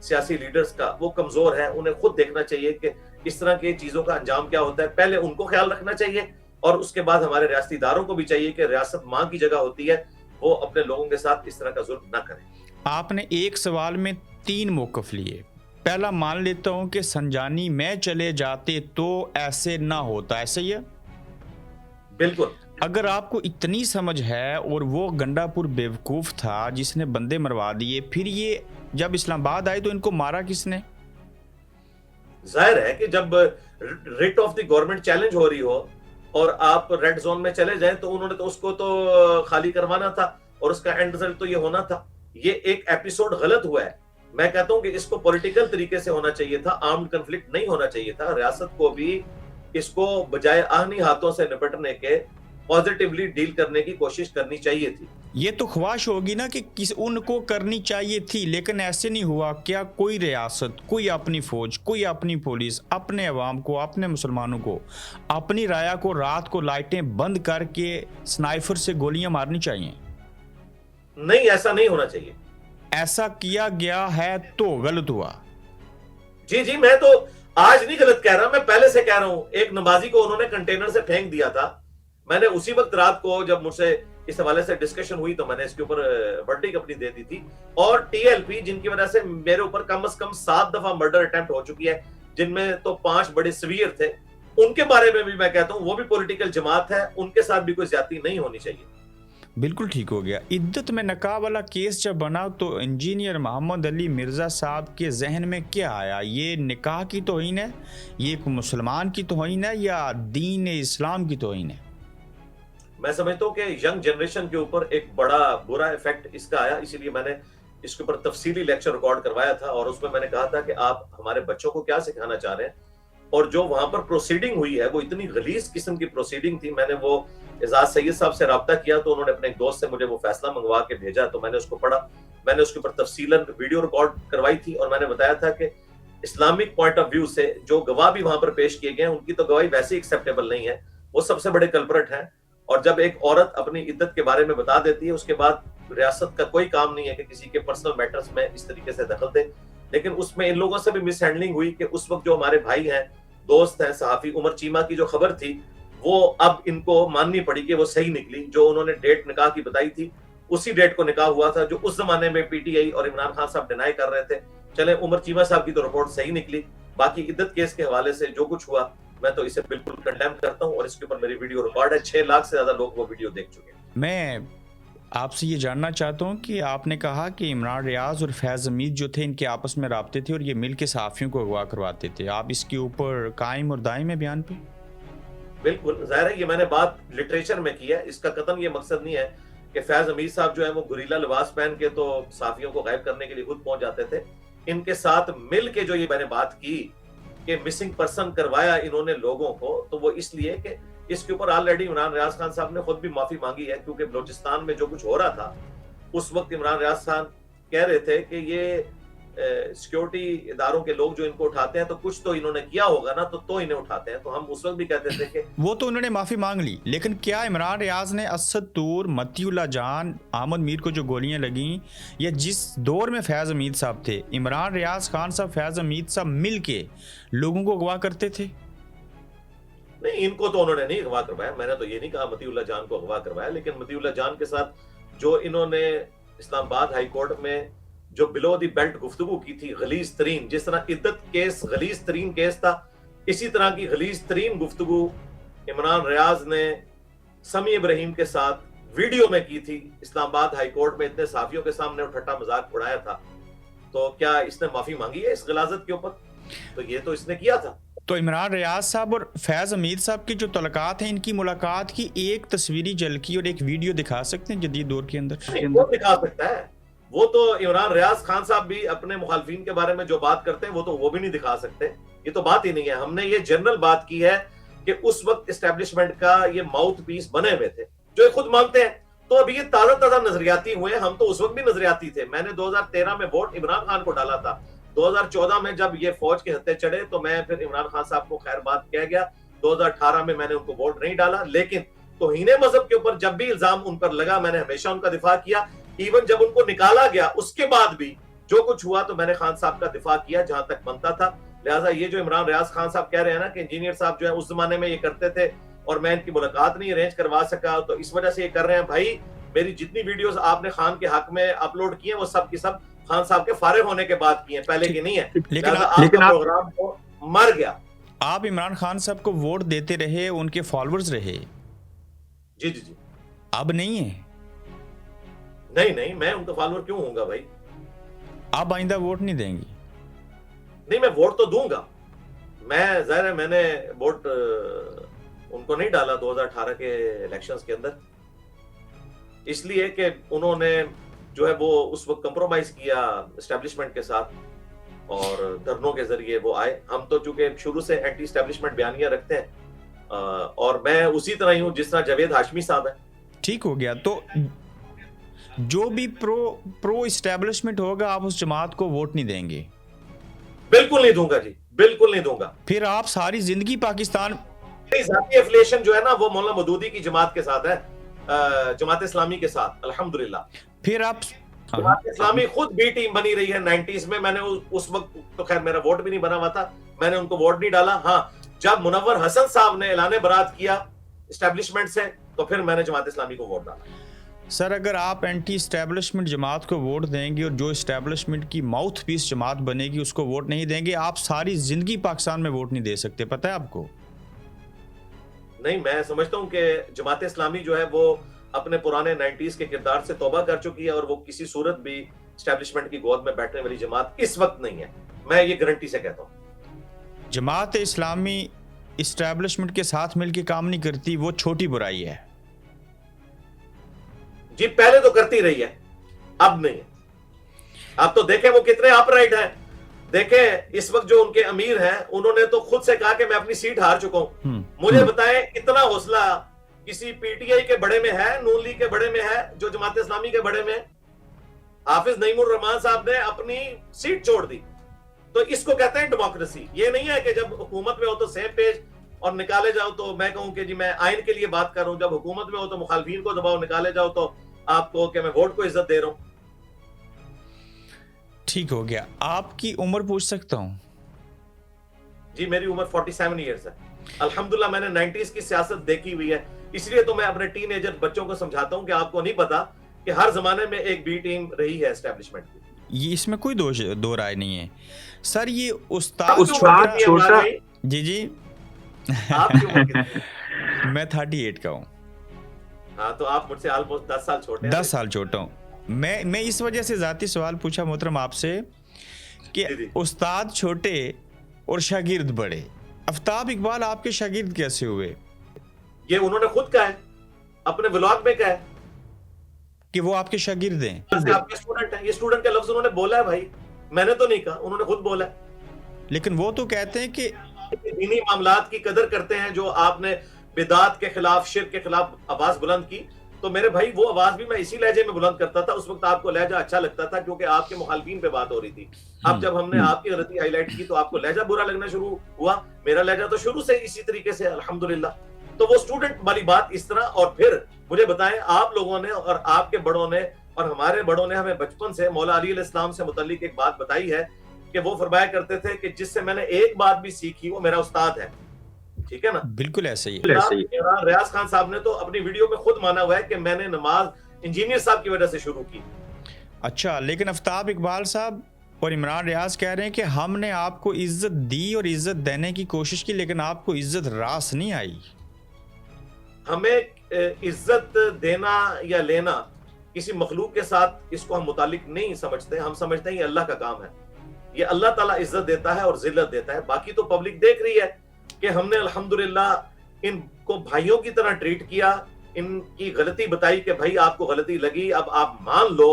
सियासी लीडर्स का, वो कमजोर है। उन्हें खुद देखना चाहिए कि इस तरह की चीजों का अंजाम क्या होता है। पहले उनको ख्याल रखना चाहिए और उसके बाद हमारे रियासती इदारों को भी चाहिए कि रियासत मां की जगह होती है, वो अपने लोगों के साथ इस तरह का जुल्म न करें। आपने एक सवाल में 3 मौक़िफ़ लिए। पहला, मान लेता हूं कि संजानी में चले जाते तो ऐसे ना होता, ऐसे ही है? बिल्कुल। अगर आपको इतनी समझ है और वो गंडापुर बेवकूफ़ था जिसने बंदे मरवा दिए, फिर ये जब इस्लामाबाद आए तो इनको मारा किसने? जाहिर है कि जब writ of the government challenge हो रही हो और आप रेड जोन में चले जाएं तो उन्होंने तो उसको तो खाली करवाना था और उसका एंड रिजल्ट तो ये होना था। ये एक एपिसोड गलत हुआ है। मैं कहता हूं कि इसको पॉलिटिकल तरीके से होना चाहिए था, आर्म्ड कन्फ्लिक्ट नहीं होना चाहिए था। रियासत को भी इसको बजाय आहनी हाथों से निपटने के पॉजिटिवली डील करने की कोशिश करनी चाहिए थी। ये तो ख्वाहिश होगी ना कि किस उनको करनी चाहिए थी, लेकिन ऐसे नहीं हुआ। क्या कोई रियासत, कोई अपनी फौज, कोई अपनी पुलिस, अपने अवाम को, अपने मुसलमानों को, अपनी राया को रात को लाइटें बंद करके स्नाइपर से गोलियां मारनी चाहिए? नहीं, ऐसा नहीं होना चाहिए। ऐसा किया गया है तो गलत हुआ। जी, मैं तो आज नहीं गलत कह रहा, मैं पहले से कह रहा हूं। एक नमाजी को उन्होंने कंटेनर से फेंक दिया था। मैंने उसी वक्त रात को जब मुझसे इस हवाले से डिस्कशन हुई तो मैंने इसके ऊपर वर्डिक्ट अपनी दे दी थी। और टीएलपी जिनकी वजह से मेरे ऊपर कम से कम 7 दफा मर्डर अटेम्प्ट हो चुकी है, जिनमें तो 5 बड़े सीवियर थे, उनके बारे में भी मैं कहता हूं वो भी पॉलिटिकल जमात है, उनके साथ भी कोई ज्यादती नहीं होनी चाहिए। बिल्कुल ठीक हो गया। इद्दत में नकाब वाला केस जब बना तो इंजीनियर मोहम्मद अली मिर्ज़ा साहब के जहन में क्या आया? ये निकाह की तौहीन है, ये एक मुसलमान की तौहीन है या दीन इस्लाम की तौहीन है? मैं समझता हूँ कि यंग जनरेशन के ऊपर एक बड़ा बुरा इफेक्ट इसका आया, इसीलिए मैंने इसके ऊपर तफसीली लेक्चर रिकॉर्ड करवाया था और उसमें मैंने कहा था कि आप हमारे बच्चों को क्या सिखाना चाह रहे हैं। और जो वहां पर प्रोसीडिंग हुई है वो इतनी गलीज किस्म की प्रोसीडिंग थी। मैंने वो एजाज सैयद साहब से रब्ता किया तो उन्होंने अपने एक दोस्त से मुझे वो फैसला मंगवा के भेजा, तो मैंने उसको पढ़ा। मैंने उसके ऊपर तफसीलन वीडियो रिकॉर्ड करवाई थी और मैंने बताया था कि इस्लामिक पॉइंट ऑफ व्यू से जो गवाह भी वहां पर पेश किए गए हैं उनकी तो गवाही वैसे ही एक्सेप्टेबल नहीं है, वो सबसे बड़े कल्परेट हैं। और जब एक औरत अपनी इद्दत के बारे में बता देती है उसके बाद रियासत का कोई काम नहीं है कि किसी के पर्सनल मैटर्स में इस तरीके से दखल दे। लेकिन उसमें इन लोगों से भी मिसहैंडलिंग हुई कि उस वक्त जो हमारे भाई हैं, दोस्त हैं, सहाफी उमर चीमा की जो खबर थी वो अब इनको माननी पड़ी कि वो सही निकली। जो उन्होंने डेट निकाह की बताई थी उसी डेट को निकाह हुआ था जो उस जमाने में पीटीआई और इमरान खान साहब डिनाई कर रहे थे। चले उमर चीमा साहब की तो रिपोर्ट सही निकली, बाकी इद्दत केस के हवाले से जो कुछ हुआ मैं तो इसे बिल्कुल कंडेम करता हूं और इसके ऊपर मेरी वीडियो रिकॉर्ड है। 6 लाख से ज्यादा लोग वो वीडियो देख चुके हैं। मैं आपसे ये जानना चाहता हूँ कि आपने कहा कि इमरान रियाज और फैज़ हमीद जो थे इनके आपस में राब्ते थे और ये मिल के सहाफ़ियों को अगवा करवाते थे, आप इसके ऊपर कायम और दायम है बयान पे? बिल्कुल जाहिर है, ये मैंने बात लिटरेचर में की है, इसका कतन ये मकसद नहीं है कि फैज हमीद साहब जो है वो गुरीला लिबास पहन के तो सहाफियों को गायब करने के लिए खुद पहुंच जाते थे। इनके साथ मिल के जो ये मैंने बात की कि मिसिंग पर्सन करवाया इन्होंने लोगों को, तो वो इसलिए कि इसके ऊपर ऑलरेडी इमरान रियाज खान साहब ने खुद भी माफी मांगी है, क्योंकि बलोचिस्तान में जो कुछ हो रहा था उस वक्त इमरान रियाज खान कह रहे थे कि ये सिक्योरिटी इदारों के लोग जो इनको उठाते हैं तो कुछ तो इन्होंने किया होगा ना, तो इन्हें उठाते हैं। तो हम उस वक्त भी कहते थे कि वो तो उन्होंने माफी मांग ली, लेकिन क्या इमरान रियाज ने असद तूर, मतीउल्लाह जान, अहमद मीर को जो गोलियां लगी, या जिस दौर में फैज़ हमीद साहब थे, इमरान रियाज खान साहब, फैज़ हमीद साहब मिल के लोगों को अगवा करते थे? नहीं, इनको तो उन्होंने नहीं अगवा करवाया। मैंने तो ये नहीं कहा मतीउल्लाह जान को अगवा करवाया, लेकिन मतीउल्लाह जान के साथ जो इन्होंने इस्लामाबाद हाई कोर्ट में जो बिलो दी बेल्ट गुफ्तगू की थी, गलीज तरीन, जिस तरह इद्दत केस गलीज तरीन केस था, इसी तरह की गलीज तरीन गुफ्तगू इमरान रियाज ने समी इब्राहिम के साथ वीडियो में की थी। इस्लामाबाद हाई कोर्ट में इतने साफियों के सामने उठट्टा मजाक उड़ाया था। तो क्या इसने माफी मांगी है इस गलाजत के ऊपर? तो ये तो इसने किया था। तो इमरान रियाज साहब और फैज़ हमीद साहब की जो तलकात हैं, इनकी मुलाकात की एक तस्वीरी झलकी और एक वीडियो दिखा सकते हैं जदीद दौर के अंदर? वो दिखा सकता है। वो तो इमरान रियाज खान साहब भी अपने मुखालफिन के बारे में जो बात करते हैं वो भी नहीं दिखा सकते। ये तो बात ही नहीं है। हमने ये जनरल बात की है कि उस वक्त एस्टेब्लिशमेंट का ये माउथ पीस बने हुए थे, जो ये खुद मानते हैं। तो अभी ये ताजा नजरियाती हुए, हम तो उस वक्त भी नजरियाती थे। मैंने 2013 में वोट इमरान खान को डाला था। 2014 में जब ये फौज के हत्थे चढ़े तो मैं फिर इमरान खान साहब को खैर बात कह गया। 2018 में मैंने उनको वोट नहीं डाला, लेकिन तौहीने मजहब के ऊपर जब भी इल्जाम उन पर लगा मैंने हमेशा उनका दिफा किया। इवन जब उनको निकाला गया उसके बाद भी जो कुछ हुआ तो मैंने खान साहब का दिफा किया जहां तक बनता था। लिहाजा ये जो इमरान रियाज खान साहब कह रहे हैं ना कि इंजीनियर साहब जो है उस जमाने में ये करते थे और मैं इनकी मुलाकात नहीं अरेंज करवा सका, तो इस वजह से ये कर रहे हैं। भाई, मेरी जितनी वीडियोस आपने खान के हक में अपलोड किए वो सब की सब खान साहब के फारिग होने के बाद किए, पहले की नहीं है। लेकिन प्रोग्राम तो मर गया। आप इमरान खान साहब को वोट देते रहे, उनके फॉलोअर्स रहे। जी जी जी। अब नहीं है? नहीं, मैं उनका फॉलोअर क्यों होऊंगा भाई? आप आइंदा वोट नहीं देंगे? नहीं, मैं वोट तो दूंगा। मैं जाहिर है मैंने वोट उनको नहीं डाला 2018 के इलेक्शंस के अंदर, इसलिए कि उन्होंने जो है वो उस वक्त कंप्रोमाइज किया एस्टेब्लिशमेंट के साथ और धरनों के जरिए वो आए। हम तो चूंकि शुरू से एंटी एस्टेब्लिशमेंट बयानियां रखते हैं और मैं उसी तरह ही हूं जिस तरह जावेद हाशमी साहब है। ठीक हो गया। तो जो भी प्रो एस्टेब्लिशमेंट होगा आप उस जमात को वोट नहीं देंगे? बिल्कुल नहीं दूंगा जी, बिल्कुल नहीं दूंगा। फिर आप सारी जिंदगी पाकिस्तान जाती एफिलिएशन जो है ना वो मौलाना मदूदी की जमात के साथ है, जमात इस्लामी के साथ, अल्हम्दुलिल्लाह। फिर आप जमात इस्लामी खुद भी टीम बनी रही है 90s में। मैंने उस वक्त तो खैर मेरा वोट भी नहीं बना हुआ था, मैंने उनको वोट नहीं डाला। हाँ, जब मुनव्वर हसन साहब ने ऐलान बरात किया एस्टेब्लिशमेंट से तो फिर मैंने जमात इस्लामी को वोट डाला। सर, अगर आप एंटी एस्टेब्लिशमेंट जमात को वोट देंगे और जो एस्टेब्लिशमेंट की माउथ पीस जमात बनेगी उसको वोट नहीं देंगे, आप सारी जिंदगी पाकिस्तान में वोट नहीं दे सकते, पता है आपको? नहीं, मैं समझता हूं कि जमात इस्लामी जो है वो अपने पुराने 90s के किरदार से तौबा कर चुकी है और वो किसी सूरत भी एस्टेब्लिशमेंट की गोद में बैठने वाली जमात इस वक्त नहीं है। मैं ये गारंटी से कहता हूं। जमात इस्लामी एस्टेब्लिशमेंट के साथ मिलकर काम नहीं करती, वो छोटी बुराई है जी। पहले तो करती रही है, अब नहीं है। अब तो देखें वो कितने अपराइट हैं। देखें इस वक्त जो उनके अमीर हैं उन्होंने तो खुद से कहा कि मैं अपनी सीट हार चुका हूं। मुझे बताएं इतना हौसला किसी पीटीआई के बड़े में है, नून लीग के बड़े में है, जो जमात इस्लामी के बड़े में? हाफिज नईमुर रहमान साहब ने अपनी सीट छोड़ दी। तो इसको कहते हैं डेमोक्रेसी। ये नहीं है कि जब हुकूमत में हो तो सेम पेज और निकाले जाओ तो मैं कहूं कि जी मैं आइन के लिए बात कर रहा हूं, जब हुकूमत में हो तो मुखालफिन को दबाओ, निकाले जाओ तो आपको कि मैं वोट को इज्जत दे रहा हूं। ठीक हो गया। आपकी उम्र पूछ सकता हूं? जी मेरी उम्र 47 ईयर्स है। अल्हम्दुलिल्लाह मैंने 90s की सियासत देखी हुई है, इसलिए तो मैं अपने टीनेजर बच्चों को समझाता हूं कि आपको नहीं पता कि हर जमाने में एक बी टीम रही है एस्टेब्लिशमेंट की। ये इसमें कोई दो राय नहीं है सर। ये उस्ताद उस्ताद छोटा जी जी आपकी उम्र कितनी? मैं 38 का हूँ। हाँ तो आप मुझसे ऑलमोस्ट 10 साल छोटे हैं। 10 साल छोटा हूँ। मैं इस वजह से जाती सवाल पूछा मोहतरम आपसे कि उस्ताद छोटे और शागिर्द बड़े। आफ्ताब इकबाल आपके शागिर्द कैसे हुए? ये उन्होंने खुद कहा है, अपने व्लॉग में कहा है कि वो आपके शागिर्द हैं। आपके स्टूडेंट हैं। ये स्टूडेंट का लफ्ज उन्होंने बोला है भाई, मैंने तो नहीं कहा, उन्होंने खुद बोला है। लेकिन वो तो कहते हैं कि दीनी मामलात की कदर करते हैं। जो आपने बिदात के खिलाफ, शिर्क के खिलाफ आवाज बुलंद की, तो मेरे भाई वो आवाज भी मैं इसी लहजे में बुलंद करता था। उस वक्त आपको लहजा अच्छा लगता था क्योंकि आपके मुखालफिन पे बात हो रही थी। अब जब हमने आपकी गलती हाईलाइट की तो आपको लहजा बुरा लगना शुरू हुआ। मेरा लहजा तो शुरू से इसी तरीके से अल्हम्दुलिल्लाह। तो वो स्टूडेंट वाली बात इस तरह। और फिर मुझे बताएं, आप लोगों ने और आपके बड़ों ने और हमारे बड़ों ने हमें बचपन से मौला अली अलैहिस्सलाम से मुतल्लिक एक बात बताई है कि वो फरमाया करते थे कि जिससे मैंने एक बात भी सीखी वो मेरा उस्ताद है। ठीक है ना? बिल्कुल ऐसे ही। इमरान रियाज खान साहब ने तो अपनी वीडियो में खुद माना हुआ है कि मैंने नमाज इंजीनियर साहब की वजह से शुरू की। अच्छा, लेकिन आफ्ताब इकबाल साहब और इमरान रियाज कह रहे हैं कि हमने आपको इज्जत दी और इज्जत देने की कोशिश की, लेकिन आपको इज्जत रास नहीं आई। हमें इज्जत देना या लेना किसी मखलूक के साथ, इसको हम मुतालिक नहीं समझते। हम समझते हैं ये अल्लाह का काम है। ये अल्लाह ताला इज्जत देता है और जिल्लत देता है। बाकी तो पब्लिक देख रही है कि हमने अल्हम्दुलिल्लाह इनको भाइयों की तरह ट्रीट किया। इनकी गलती बताई कि भाई आपको गलती लगी, अब आप मान लो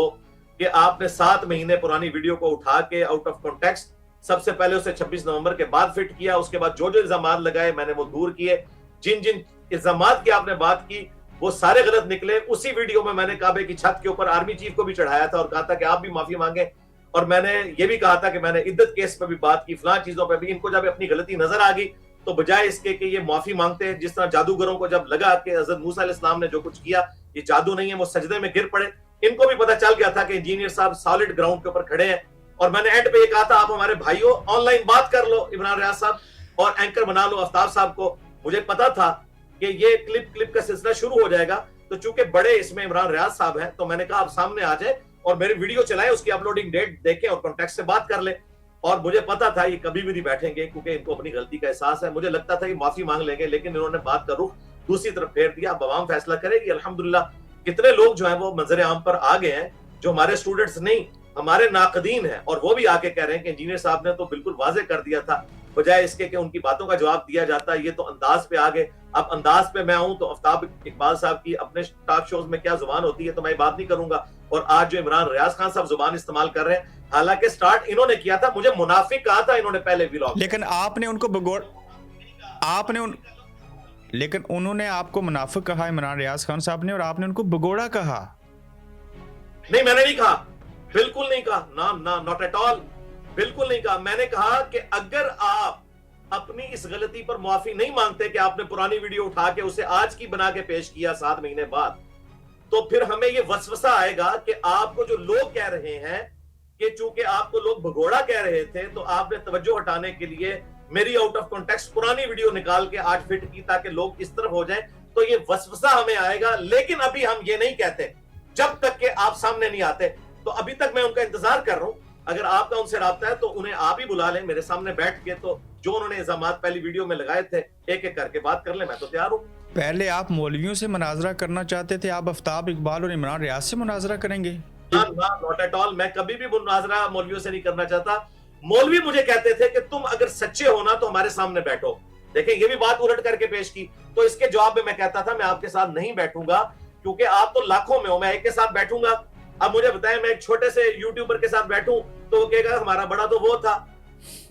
कि आपने 7 महीने पुरानी वीडियो को उठा के आउट ऑफ कॉन्टेक्स्ट सबसे पहले उसे 26 नवंबर के बाद फिट किया। उसके बाद जो इल्जामात लगाए मैंने वो दूर किए। जिन जिन इल्जामात की आपने बात की वो सारे गलत निकले। उसी वीडियो में मैंने काबे की छत के ऊपर आर्मी चीफ को भी चढ़ाया था और कहा था कि आप भी माफी मांगे। और मैंने ये भी कहा था कि मैंने इद्दत केस पे भी बात की, फलां चीजों पे भी। इनको जब अपनी गलती नजर आ गई तो बजाय इसके कि ये माफी मांगते हैं, जिस तरह जादूगरों को जब लगा कि हजरत मूसा अलैहिस्सलाम ने जो कुछ किया ये जादू नहीं है, वो सजदे में गिर पड़े। इनको भी पता चल गया था कि इंजीनियर साहब सॉलिड ग्राउंड के ऊपर खड़े हैं। और मैंने एंड पे ये कहा था, आप हमारे भाइयों ऑनलाइन बात कर लो इमरान रियाज साहब और एंकर बना लो आफ्ताब साहब को। मुझे पता था कि ये क्लिप का सिलसिला शुरू हो जाएगा, तो चूंकि बड़े इसमें इमरान रियाज साहब हैं तो मैंने कहा आप सामने आ जाए और मेरी वीडियो चलाएं, उसकी अपलोडिंग डेट देखें और कॉन्टेक्ट से बात कर ले। और मुझे पता था ये कभी भी नहीं बैठेंगे क्योंकि इनको अपनी गलती का एहसास है। मुझे लगता था कि माफी मांग लेंगे, लेकिन इन्होंने बात का रुख दूसरी तरफ फेर दिया। अब अवाम फैसला करेगी। अल्हम्दुलिल्लाह कितने लोग जो हैं वो मंजर आम पर आ गए हैं, जो हमारे स्टूडेंट्स नहीं हमारे नाकदीन हैं, और वो भी आके कह रहे हैं कि इंजीनियर साहब ने तो बिल्कुल वाजे कर दिया था, बजाय इसके कि उनकी बातों का जवाब दिया जाता। ये तो अंदाज पे आ गए। अब अंदाज पे मैं आऊं तो आफ्ताब इकबाल साहब की अपने टॉक शोज में क्या जुबान होती है तो मैं बात नहीं करूंगा। और आज जो इमरान रियाज खान साहब जुबान इस्तेमाल कर रहे हैं, हालांकि स्टार्ट इन्होंने किया था, मुझे मुनाफिक कहा था इन्होंने पहले व्लॉग। लेकिन आपने उनको लेकिन उन्होंने आपको मुनाफिक कहा इमरान रियाज खान साहब ने, और आपने उनको भगोड़ा कहा। नहीं, मैंने नहीं कहा, बिल्कुल नहीं कहा, ना नॉट एट ऑल, बिल्कुल नहीं कहा। मैंने कहा कि अगर आप अपनी इस गलती पर माफी नहीं मांगते कि आपने पुरानी वीडियो उठा के उसे आज की बना के पेश किया 7 महीने बाद, तो फिर हमें यह वसवसा आएगा कि आपको जो लोग कह रहे हैं कि चूंकि आपको लोग भगोड़ा कह रहे थे तो आपने तवज्जो हटाने के लिए मेरी आउट ऑफ कॉन्टेक्स्ट पुरानी वीडियो निकाल के आज फिट की ताकि लोग इस तरफ हो जाएं। तो ये वसवसा हमें आएगा, लेकिन अभी हम ये नहीं कहते जब तक कि आप सामने नहीं आते। तो अभी तक मैं उनका इंतजार कर रहा हूं। अगर आपका उनसे राब्ता है तो उन्हें आप ही बुला लें मेरे सामने बैठ के, तो जो उन्होंने इल्जामात पहली वीडियो में लगाए थे एक एक करके बात कर ले। मैं तो तैयार हूं। पहले आप मौलवियों से मुनाजरा करना चाहते थे, आप आफ्ताब इकबाल और इमरान रियाज से मुनाजरा करेंगे? Not at all. मैं कभी भी मुनाजरा मौलवियों से नहीं करना चाहता। मौलवी मुझे कहते थे कि तुम अगर सच्चे हो ना तो हमारे सामने बैठो। देखें, ये भी बात उलट करके पेश की, तो इसके जवाब में मैं कहता था मैं आपके साथ नहीं बैठूंगा क्योंकि आप तो लाखों में हो, मैं एक के साथ बैठूंगा। अब मुझे बताएं, मैं एक छोटे से यूट्यूबर के साथ बैठूं तो वो कहेगा हमारा बड़ा तो वो था।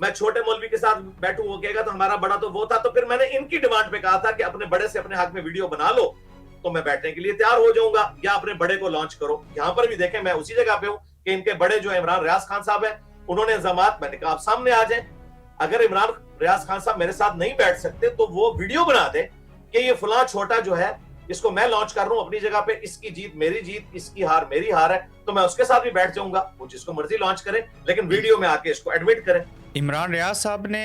मैं छोटे मौलवी के साथ बैठूं, वो कहेगा तो हमारा बड़ा तो वो था। तो फिर मैंने इनकी डिमांड पे कहा था कि अपने बड़े से अपने हक में वीडियो बना लो, तो मैं बैठने के लिए तैयार हो जाऊंगा, या अपने बड़े को लॉन्च करो। यहां पर भी देखें मैं उसी जगह पे हूं, कि इनके बड़े जो इमरान रियाज खान साहब हैं उन्होंने इंतजामात, मैंने कहा आप सामने आ जाएं। अगर इमरान रियाज खान साहब मेरे साथ नहीं बैठ सकते तो वो वीडियो बना दे कि ये फलां छोटा जो है इसको मैं लॉन्च कर रहा हूं अपनी जगह पे, इसकी जीत मेरी जीत, इसकी हार मेरी हार है, तो मैं उसके साथ भी बैठ जाऊंगा, वो जिसको मर्जी लॉन्च करें, लेकिन वीडियो में आके इसको एडमिट करें। इमरान रियाज साहब ने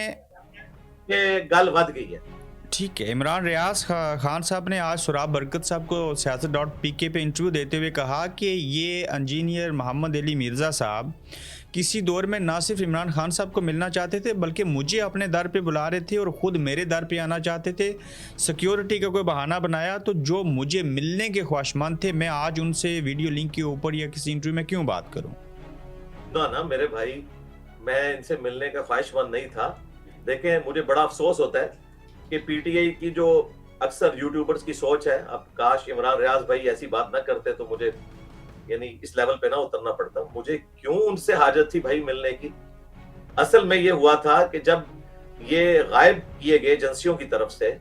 ये गल वध गई है। ठीक है, इमरान रियाज खान साहब ने आज सुराब बरकत साहब को siyaset.pk पे इंटरव्यू देते हुए कहा कि ये इंजीनियर मोहम्मद अली मिर्ज़ा साहब किसी दौर में ना सिर्फ इमरान खान साहब को मिलना चाहते थे बल्कि मुझे अपने दर पे बुला रहे थे और ख़ुद मेरे दर पे आना चाहते थे। सिक्योरिटी का कोई बहाना बनाया तो जो मुझे मिलने के ख्वाहिशमंद थे मैं आज उनसे वीडियो लिंक के ऊपर या किसी इंटरव्यू में क्यों बात करूं? ना मेरे भाई, मैं इनसे मिलने का ख्वाहिशमंद नहीं था। देखें, मुझे बड़ा अफसोस होता है कि पीटीआई की जो अक्सर यूट्यूबर्स की सोच है, अब काश इमरान रियाज भाई ऐसी बात ना करते तो मुझे यानी इस लेवल पे ना उतरना पड़ता। मुझे क्यों उनसे हाजत थी भाई मिलने की? असल में ये हुआ था कि जब ये गायब किए गए एजेंसियों की तरफ से,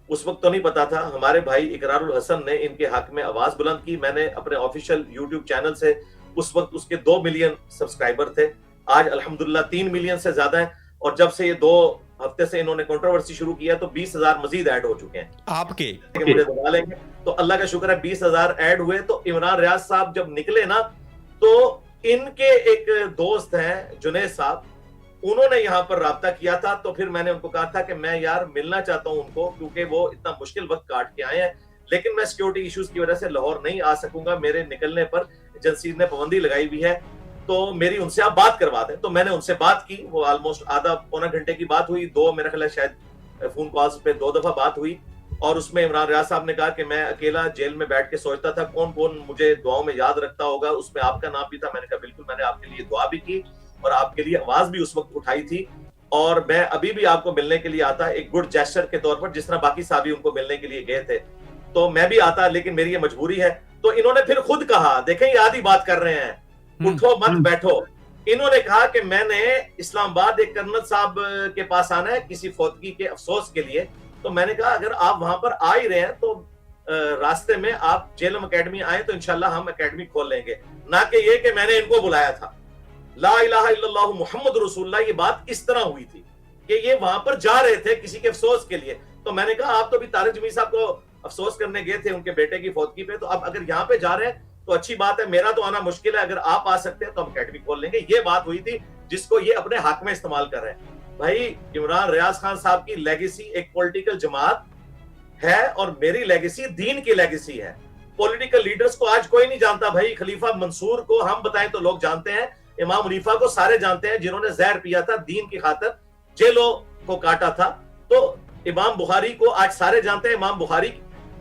उस वक्त तो नहीं पता था, हमारे भाई इकरारुल हसन ने इनके हक में आवाज बुलंद की। मैंने अपने ऑफिशियल यूट्यूब चैनल से, उस वक्त उसके 2 मिलियन सब्सक्राइबर थे, आज अल्हम्दुलिल्लाह 3 मिलियन से ज्यादा है, और जब से ये 2 हफ्ते से इन्होंने कंट्रोवर्सी शुरू किया तो 20,000 मजीद ऐड हो चुके हैं आपके मुझे दबा लेंगे। तो अल्लाह का शुक्र है 20,000 ऐड हुए। तो इमरान रियाज साहब जब निकले ना, तो इनके एक दोस्त हैं जुनैद साहब, उन्होंने यहाँ पर राब्ता किया था। तो फिर मैंने उनको कहा था कि मैं यार मिलना चाहता हूँ उनको, क्योंकि वो इतना मुश्किल वक्त काट के आए हैं, लेकिन मैं सिक्योरिटी इश्यूज की वजह से लाहौर नहीं आ सकूंगा, मेरे निकलने पर एजेंसी ने पाबंदी लगाई हुई है, तो मेरी उनसे आप बात करवा दें। तो मैंने उनसे बात की, वो ऑलमोस्ट आधा पौना घंटे की बात हुई, 2 मेरा ख्याल है शायद फोन कॉल्स पे 2 दफा बात हुई। और उसमें इमरान रियाज साहब ने कहा कि मैं अकेला जेल में बैठ के सोचता था कौन कौन मुझे दुआओं में याद रखता होगा, उसमें आपका नाम भी था। मैंने कहा बिल्कुल, मैंने आपके लिए दुआ भी की और आपके लिए आवाज भी उस वक्त उठाई थी, और मैं अभी भी आपको मिलने के लिए आता एक गुड जेस्चर के तौर पर, जिस तरह बाकी साहब उनको मिलने के लिए गए थे, तो मैं भी आता, लेकिन मेरी ये मजबूरी है। तो इन्होंने फिर खुद कहा, देखें ये आधी बात कर रहे हैं, उठो मत बैठो। इन्होंने कहा कि मैंने इस्लामाबाद एक कर्नल साहब के पास आना है किसी फौतगी के अफसोस के लिए। तो मैंने कहा अगर आप वहां पर आ ही रहे हैं तो रास्ते में आप जेलम अकेडमी आए तो इंशाल्लाह हम अकेडमी खोल लेंगे, ना कि ये कि मैंने इनको बुलाया था। ला इलाहा इल्लल्लाहु मुहम्मद रसूलुल्लाह, ये बात इस तरह हुई थी कि ये वहां पर जा रहे थे किसी के अफसोस के लिए। तो मैंने कहा आप तो भी तारिक जमील साहब को अफसोस करने गए थे उनके बेटे की फौतगी पे, तो अब अगर यहाँ पे जा रहे हैं तो अच्छी बात है, मेरा तो आना मुश्किल है, अगर आप आ सकते हैं तो हम अकेडमी खोल लेंगे। ये बात हुई थी जिसको ये अपने हक में इस्तेमाल कर रहे हैं। भाई इमरान रियाज खान साहब की लेगेसी एक पॉलिटिकल जमात है और मेरी लेगेसी दीन की लेगेसी है। पॉलिटिकल लीडर्स को आज कोई नहीं जानता भाई। खलीफा मंसूर को हम बताएं तो लोग जानते हैं, इमाम मुनीफा को सारे जानते हैं जिन्होंने जहर पिया था दीन की खातिर, जेलों को काटा था। तो इमाम बुखारी को आज सारे जानते हैं, इमाम बुखारी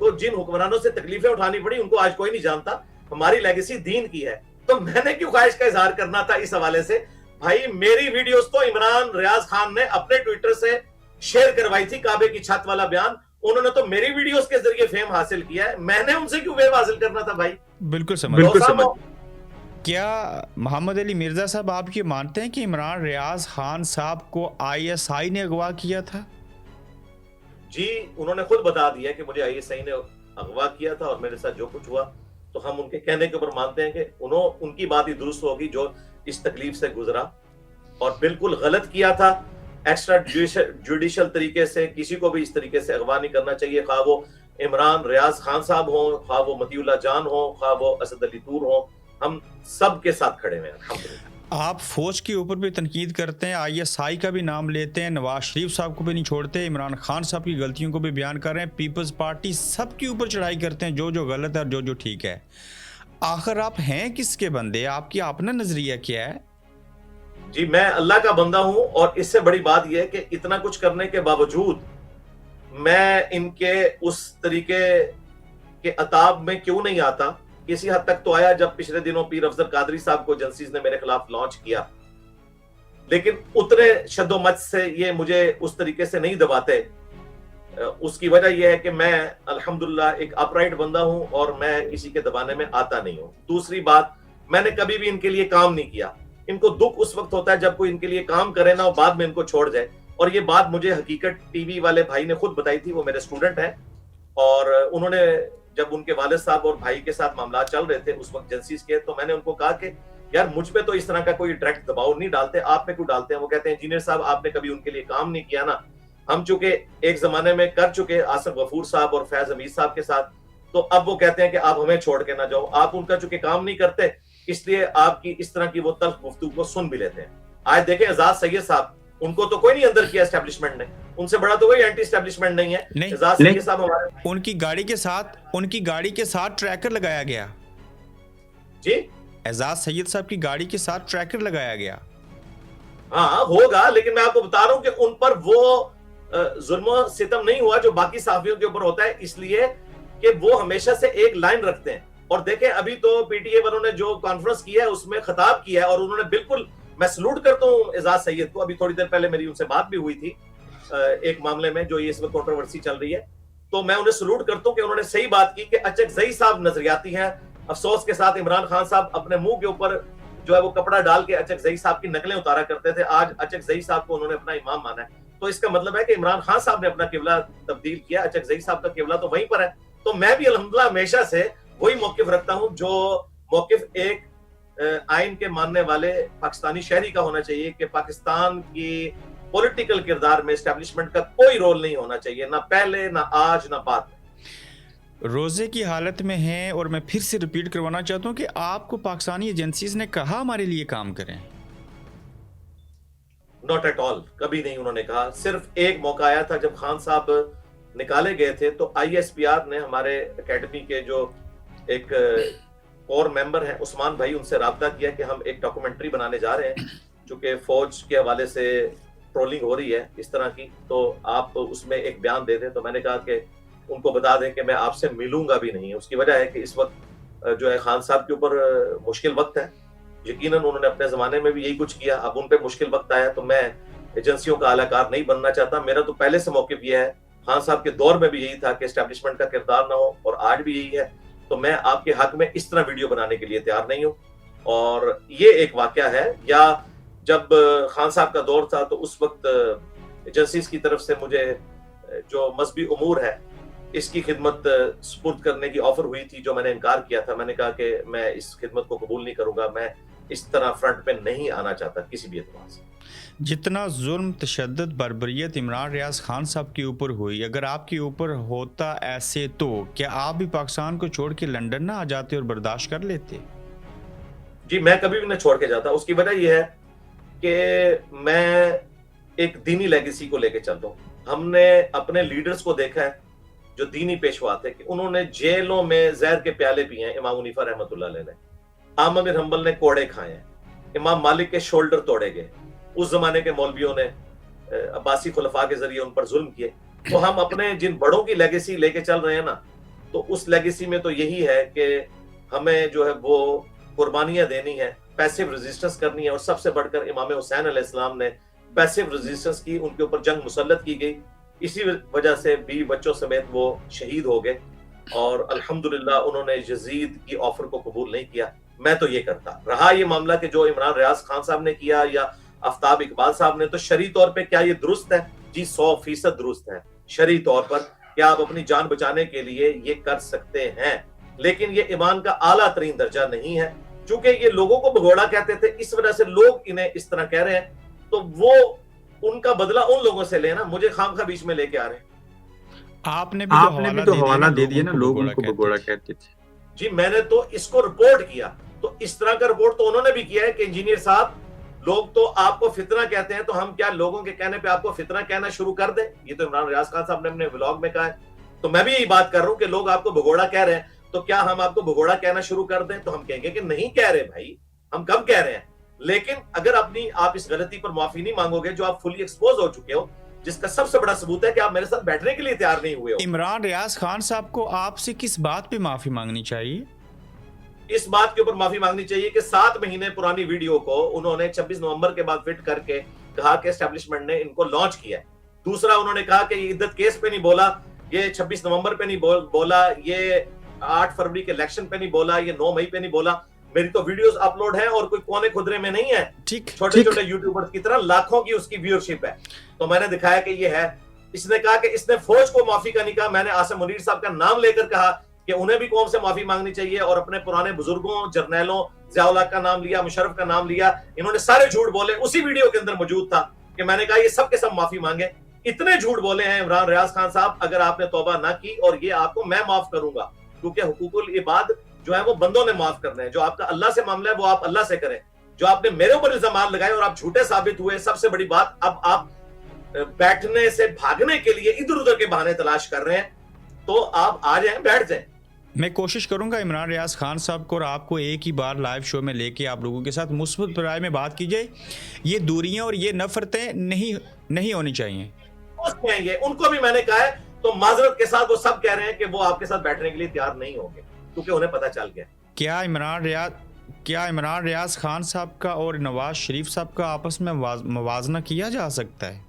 को जिन हुक्मरानों से तकलीफें उठानी पड़ी उनको आज कोई नहीं जानता। हमारी लेगेसी दीन की है, तो मैंने क्यों ख्वाहिश का इजहार करना था इस हवाले से। भाई मेरी वीडियोस तो इमरान रियाज खान ने अपने ट्विटर से शेयर करवाई थी, काबे की छत वाला बयान, उन्होंने तो मेरी वीडियोस के जरिए फेम हासिल किया है, मैंने उनसे क्यों फेम हासिल करना था भाई? बिल्कुल समझ। क्या मोहम्मद अली मिर्जा साहब आप ये मानते हैं कि इमरान रियाज खान साहब को ISI ने अगवा किया था? जी, उन्होंने खुद बता दिया कि मुझे ISI ने अगवा किया था और मेरे साथ जो कुछ हुआ तो हम उनके कहने के ऊपर मानते हैं कि उनकी बात ही दुरुस्त होगी जो इस तकलीफ से गुजरा, और बिल्कुल गलत किया था। एक्स्ट्रा जुडिशियल तरीके से किसी को भी इस तरीके से अगवा नहीं करना चाहिए, खा वो इमरान रियाज खान साहब हो, खा वो मतीउल्लाह जान हो, खा वो असद अली तूर हो, हम सब के साथ खड़े हुए हैं। आप फौज के ऊपर भी तनकीद करते हैं, ISI का भी नाम लेते हैं, नवाज शरीफ साहब को भी नहीं छोड़ते, इमरान खान साहब की गलतियों को भी बयान कर रहे हैं, पीपल्स पार्टी सब के ऊपर चढ़ाई करते हैं, जो गलत है और जो ठीक है। आखिर आप हैं किसके बंदे? आपकी अपना नजरिया क्या है? जी, मैं अल्लाह का बंदा हूं, और इससे बड़ी बात यह है कि इतना कुछ करने के बावजूद मैं इनके उस तरीके के अताब में क्यों नहीं आता। किसी हद तक तो आया जब पिछले दिनों पीर अफजल कादरी साहब को एजेंसीज ने मेरे खिलाफ लॉन्च किया, लेकिन उतने शद्दोमत से ये मुझे उस तरीके से नहीं दबाते। उसकी वजह यह है कि मैं अल्हम्दुलिल्लाह एक अपराइट बंदा हूं और मैं किसी के दबाने में आता नहीं हूं। दूसरी बात, मैंने कभी भी इनके लिए काम नहीं किया। इनको दुख उस वक्त होता है जब कोई इनके लिए काम करे ना और बाद में इनको छोड़ जाए, और ये बात मुझे हकीकत टीवी वाले भाई ने खुद बताई थी, वो मेरे स्टूडेंट हैं, और उन्होंने जब उनके वालिद साहब और भाई के साथ मामला चल रहे थे उस वक्त एजेंसीज के, तो मैंने उनको कहा कि यार मुझ पे तो इस तरह का कोई डायरेक्ट दबाव नहीं डालते, आप पे क्यों डालते हैं? वो कहते हैं इंजीनियर साहब आपने कभी उनके लिए काम नहीं किया ना, हम चूंकि एक जमाने में कर चुके आसिफ गफूर साहब और फैज हमीद साहब के साथ, तो अब वो कहते हैं कि आप हमें छोड़ के ना जाओ, आप उनका चूंकि काम नहीं करते इसलिए आपकी इस तरह की वो तल्ख गुफ्तगू को सुन भी लेते हैं। आज देखें एजाज सैयद साहब, उनको तो कोई नहीं अंदर किया एस्टेब्लिशमेंट ने, उनसे बड़ा तो कोई एंटी एस्टेब्लिशमेंट नहीं है। एजाज सैयद साहब हमारे, उनकी गाड़ी के साथ ट्रैकर लगाया गया जी, एजाज सैयद साहब की गाड़ी के साथ ट्रैकर लगाया गया। हाँ होगा, लेकिन मैं आपको बता रहा हूं कि उन पर वो जुल्म सितम नहीं हुआ जो बाकी साफियों के ऊपर होता है, इसलिए कि वो हमेशा से एक लाइन रखते हैं। और देखें अभी तो पीटीए वालों ने जो कॉन्फ्रेंस किया है उसमें खिताब किया है और उन्होंने बिल्कुल, मैं सलूट करता हूं एजाज सैयद को, अभी थोड़ी देर पहले मेरी उनसे बात भी हुई थी एक मामले में जो ये इसमें कंट्रोवर्सी चल रही है, तो मैं उन्हें सलूट करता हूं कि उन्होंने सही बात की कि अचकजई साहब नजरियाती हैं। अफसोस के साथ इमरान खान साहब अपने मुंह के ऊपर जो है वो कपड़ा डाल के अचकजई साहब की नकलें उतारा करते थे, आज अचकजई साहब को उन्होंने अपना इमाम माना है, तो इसका मतलब है कि इमरान खान साहब ने अपना किबला तब्दील किया, अचकजई साहब का किबला तो वहीं पर है। तो मैं भी अल्हम्दुलिल्लाह हमेशा से वही मौकिफ रखता हूं जो मौकिफ एक आइन के मानने वाले पाकिस्तानी शहरी का होना चाहिए कि पाकिस्तान की पॉलिटिकल किरदार में एस्टेब्लिशमेंट का कोई रोल नहीं होना चाहिए, ना पहले, ना आज, ना बाद में। रोजे की हालत में हैं और मैं फिर से रिपीट करवाना चाहता हूं कि आपको पाकिस्तानी एजेंसीज ने कहा हमारे लिए काम करें। नॉट एट ऑल, कभी नहीं उन्होंने कहा। सिर्फ एक मौका आया था जब खान साहब निकाले गए थे, तो आईएसपीआर ने हमारे एकेडमी के जो एक कोर मेंबर हैं उस्मान भाई, उनसे राब्ता किया कि हम एक डॉक्यूमेंट्री बनाने जा रहे हैं, चूंकि फौज के हवाले से ट्रोलिंग हो रही है इस तरह की, तो आप उसमें एक बयान दे दें। तो मैंने कहा कि उनको बता दें कि मैं आपसे मिलूंगा भी नहीं। उसकी वजह है कि इस वक्त जो है खान साहब के ऊपर मुश्किल वक्त है, यकीनन उन्होंने अपने जमाने में भी यही कुछ किया, अब उन पे मुश्किल वक्त आया, तो मैं एजेंसियों का आलाकार नहीं बनना चाहता। मेरा तो पहले से मौकिफ यह है, खान साहब के दौर में भी यही था कि एस्टेब्लिशमेंट का किरदार ना हो, और आज भी यही है। तो मैं आपके हक में इस तरह वीडियो बनाने के लिए तैयार नहीं हूँ। और ये एक वाकया है, या जब खान साहब का दौर था तो उस वक्त एजेंसीज की तरफ से मुझे जो मजहबी उमूर है इसकी खिदमत सुपुर्द करने की ऑफर हुई थी, जो मैंने इनकार किया था। मैंने कहा कि मैं इस खिदमत को कबूल नहीं करूंगा, मैं इस तरह फ्रंट पे नहीं आना चाहता किसी भी एतबार से। जितना जुल्म, तशद्दुद, बर्बरियत इमरान रियाज खान साहब के ऊपर हुई, अगर आपके ऊपर होता ऐसे तो क्या आप भी पाकिस्तान को छोड़ के लंदन ना आ जाते और बर्दाश्त कर लेते? जी, मैं कभी भी नहीं छोड़ के जाता। उसकी वजह यह है कि मैं एक दीनी लेगेसी को लेके चलता हूँ। हमने अपने लीडर्स को देखा है जो दीनी पेशवा थे कि उन्होंने जेलों में जहर के प्याले पिए हैं। इमाम मुनीफा रहमतुल्लाह अलैह ने, आमर बिन हंबल ने कोड़े खाए हैं, इमाम मालिक के शोल्डर तोड़े गए, उस जमाने के मौलवियों ने अब्बासी खुलफा के जरिए उन पर जुल्म किए। तो हम अपने जिन बड़ों की लेगेसी लेके चल रहे हैं ना, तो उस लेगेसी में तो यही है कि हमें जो है वो कुर्बानियां देनी है, पैसिव रेजिस्टेंस करनी है। और सबसे बढ़कर इमाम हुसैन अलैहिस्सलाम ने पैसिव रेजिस्टेंस की, उनके ऊपर जंग मुसल्लत की गई, इसी वजह से बीवी बच्चों समेत वो शहीद हो गए। और अल्हम्दुलिल्लाह उन्होंने यजीद की ऑफर को कबूल नहीं किया। मैं तो ये करता रहा। ये मामला कि जो इमरान रियाज खान साहब ने किया या आफ्ताब इकबाल साहब ने, तो शरई तौर पे क्या ये दुरुस्त है? जी 100% दुरुस्त है। शरई तौर पर क्या आप अपनी जान बचाने के लिए ये कर सकते हैं, लेकिन ये ईमान का आला तरीन दर्जा नहीं है। चूंकि ये लोगों को भगोड़ा कहते थे, इस वजह से लोग इन्हें इस तरह कह रहे हैं, तो वो उनका बदला उन लोगों से लेना, मुझे खामखा बीच में लेके आ रहे हैं। आपने भी तो हवाला दे दिया ना, लोग उनको भगोड़ा कहते थे। जी, मैंने तो इसको रिपोर्ट किया, तो इस तरह का रिपोर्ट तो उन्होंने भी किया है कि इंजीनियर साहब, लोग तो आपको फितना कहते हैं, तो हम क्या लोगों के कहने पे आपको फितना कहना शुरू कर दें? ये तो इमरान रियाज खान साहब ने अपने व्लॉग में कहा है। तो मैं भी यही बात कर रहा हूं कि लोग आपको भगोड़ा कह रहे हैं, तो क्या हम आपको भगोड़ा कहना शुरू कर दें? तो हम कहेंगे कि नहीं कह रहे भाई, हम कब कह रहे हैं। लेकिन अगर आप इस गलती पर माफी नहीं मांगोगे जो आप फुली एक्सपोज हो चुके हो, जिसका सबसे बड़ा सबूत है कि आप मेरे साथ बैठने के लिए तैयार नहीं हुए हो। इमरान रियाज खान साहब को आपसे किस बात पे माफी मांगनी चाहिए? इस बात के ऊपर माफी मांगनी चाहिए कि 7 महीने पुरानी वीडियो को उन्होंने 26 नवंबर के बाद फिट करके कहा कि एस्टेब्लिशमेंट ने इनको लॉन्च किया। दूसरा, उन्होंने कहा कि ये इद्दत केस पे नहीं बोला, ये 26 नवंबर पे नहीं बोला, ये 8 फरवरी के इलेक्शन पे नहीं बोला, ये 9 मई पे नहीं बोला। मेरी तो वीडियोस अपलोड है और कोई कोने खुदरे में नहीं है। ठीक, छोटे छोटे यूट्यूबर्स की तरह लाखों की उसकी व्यूअरशिप है। तो मैंने दिखाया कि ये है। इसने कहा कि इसने फौज को माफी का नहीं कहा, मैंने आसिम मुनीर साहब का नाम लेकर कहा कि उन्हें भी कौम से माफी मांगनी चाहिए और अपने पुराने बुजुर्गों, जर्नैलों, ज़िया-उल हक का नाम लिया, मुशर्रफ का नाम लिया, इन्होंने सारे झूठ बोले। उसी वीडियो के अंदर मौजूद था कि मैंने कहा ये सब के सब माफी मांगे। इतने झूठ बोले हैं इमरान रियाज खान साहब, अगर आपने तौबा ना की और ये आपको मैं माफ करूंगा, क्योंकि हुकूकुल इबाद जो है वो बंदों ने माफ करना है। जो आपका अल्लाह से मामला है वो आप अल्लाह से करें। जो आपने मेरे ऊपर इल्जाम लगाए और आप झूठे साबित हुए, सबसे बड़ी बात, अब आप बैठने से भागने के लिए इधर उधर के बहाने तलाश कर रहे हैं, तो आप आ जाएं, बैठ जाएं। मैं कोशिश करूंगा इमरान रियाज खान साहब को और आपको एक ही बार लाइव शो में लेके आप लोगों के साथ मुस्बत राय में बात की जाए। ये दूरियां और ये नफरतें नहीं होनी चाहिए। ये उनको भी मैंने कहा है, तो माजरत के साथ वो सब कह रहे हैं कि वो आपके साथ बैठने के लिए तैयार नहीं होंगे, क्योंकि उन्हें पता चल गया। क्या इमरान रियाज खान साहब का और नवाज शरीफ साहब का आपस में मवाजना किया जा सकता है?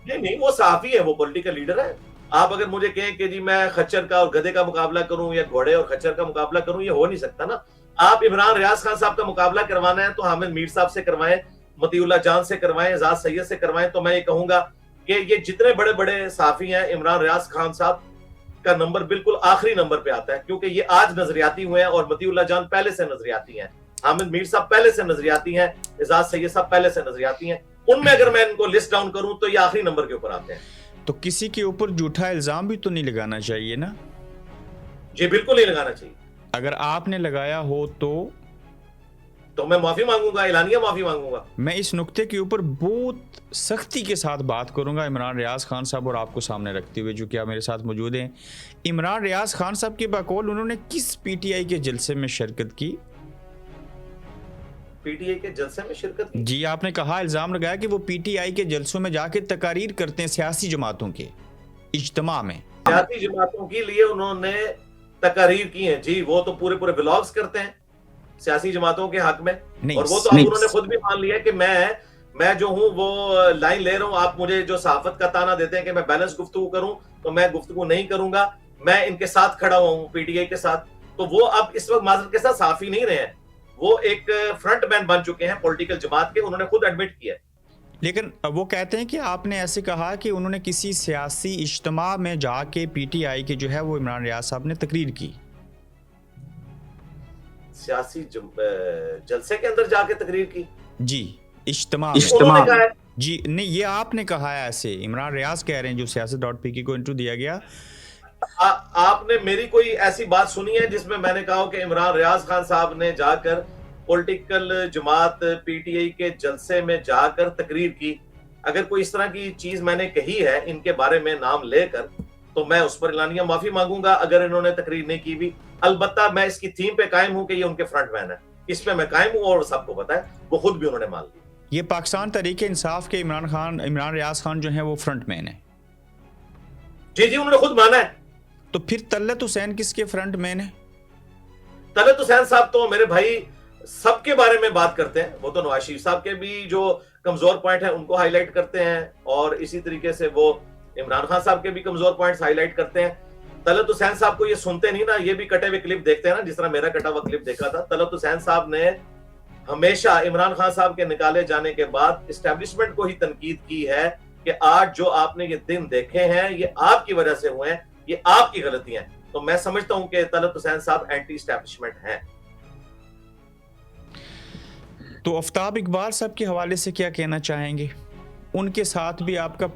नहीं, वो सहाफी है, वो पॉलिटिकल लीडर है। आप अगर मुझे कहें कि जी मैं खच्चर का और गधे का मुकाबला करूं या घोड़े और खच्चर का मुकाबला करूं, ये हो नहीं सकता ना। आप इमरान रियाज खान साहब का मुकाबला करवाना है तो हामिद मीर साहब से करवाएं, मतीउल्लाह जान से करवाएं, एजाज सैयद से करवाएं। तो मैं ये कहूंगा कि ये जितने बड़े बड़े सहाफी हैं, इमरान रियाज खान साहब का नंबर बिल्कुल आखिरी नंबर पे आता है, क्योंकि ये आज नजरियाती हुए हैं और मतीउल्लाह जान पहले से नजरियाती हैं, हामिद मीर साहब पहले से नजरियाती हैं, एजाज सैयद साहब पहले से नजरियाती हैं। उनमें अगर मैं इनको लिस्ट डाउन करूं तो ये आखिरी नंबर के ऊपर आते हैं। तो किसी के ऊपर झूठा इल्जाम भी तो नहीं लगाना चाहिए ना? जी बिल्कुल नहीं लगाना चाहिए। अगर आपने लगाया हो तो मैं माफी मांगूंगा, एलानिया माफी मांगूंगा। मैं इस नुक्ते के ऊपर बहुत सख्ती के साथ बात करूंगा इमरान रियाज खान साहब और आपको सामने रखते हुए, जो कि आप मेरे साथ मौजूद हैं। इमरान रियाज खान साहब के बकौल उन्होंने किस पीटीआई के जलसे में शिरकत की? पीटीआई के जलसे में शिरकत की? जी, आपने कहा, इल्जाम लगाया कि वो पीटीआई के जलसों में जाके तकारीर करते हैं सियासी जमातों के इज्तिमा में। सियासी जमातों के लिए उन्होंने तकारीर की है जी, वो तो पूरे व्लॉग्स करते हैं सियासी जमातों के हक में। और वो तो अब उन्होंने खुद भी मान लिया कि मैं जो हूँ वो लाइन ले रहा हूँ। आप मुझे जो सहाफत का ताना देते हैं कि मैं बैलेंस गुफ्तगू करूं, तो मैं गुफ्तगू नहीं करूंगा। मैं इनके साथ खड़ा हुआ हूँ, पीटीआई के साथ। तो वो अब इस वक्त माजरत के साथ सहाफी नहीं रहे हैं, वो एक फ्रंट मैन बन चुके हैं पॉलिटिकल जमात के, उन्होंने खुद एडमिट किया। लेकिन वो कहते हैं कि आपने ऐसे कहा कि उन्होंने किसी सियासी इज्तिमा में जाके पीटीआई के जो है वो इमरान रियाज साहब ने तकरीर की। सियासी जलसे के अंदर जाके तकरीर की? जी, इज्तिमा जी नहीं, ये आपने कहा है, ऐसे इमरान रियाज कह रहे हैं, जो siyaset.pk को इंटरव्यू दिया गया। आपने मेरी कोई ऐसी बात सुनी है जिसमें मैंने कहा कि इमरान रियाज खान साहब ने जाकर पॉलिटिकल जमात पीटीआई के जलसे में जाकर तकरीर की? अगर कोई इस तरह की चीज मैंने कही है इनके बारे में नाम लेकर, तो मैं उस पर एलानिया माफी मांगूंगा। अगर इन्होंने तकरीर नहीं की भी, अलबत्ता मैं इसकी थीम पे कायम हूं कि ये उनके फ्रंट मैन है, इस पे मैं कायम हूं और सबको पता है, वो खुद भी उन्होंने मान लिया। ये पाकिस्तान तहरीक इंसाफ के इमरान रियाज खान जो है वो फ्रंट मैन है? जी, उन्होंने खुद माना है। तो फिर तलत हुसैन किसके फ्रंट मैन है? तलत हुसैन साहब तो मेरे भाई सबके बारे में बात करते हैं, वो तो नवाज शरीफ साहब के भी जो कमजोर पॉइंट है उनको हाईलाइट करते हैं, और इसी तरीके से वो इमरान खान साहब के भी कमजोर पॉइंट्स हाईलाइट करते हैं। तलत हुसैन साहब को ये सुनते नहीं ना, ये भी कटे हुए क्लिप देखते हैं ना, जिस तरह मेरा कटा हुआ क्लिप देखा था। तलत हुसैन साहब ने हमेशा इमरान खान साहब के निकाले जाने के बाद इस्टेब्लिशमेंट को ही तनकीद की है कि आज जो आपने ये दिन देखे हैं ये आपकी वजह से हुए हैं, ये आपकी गलतियां हैं। तो मैं समझता हूं कि तलत हुसैन साहब एंटी इस्टेब्लिशमेंट हैं। तो आफ्ताब इकबाल साहब के हवाले से क्या कहना चाहेंगे? उनके साथ भी आपका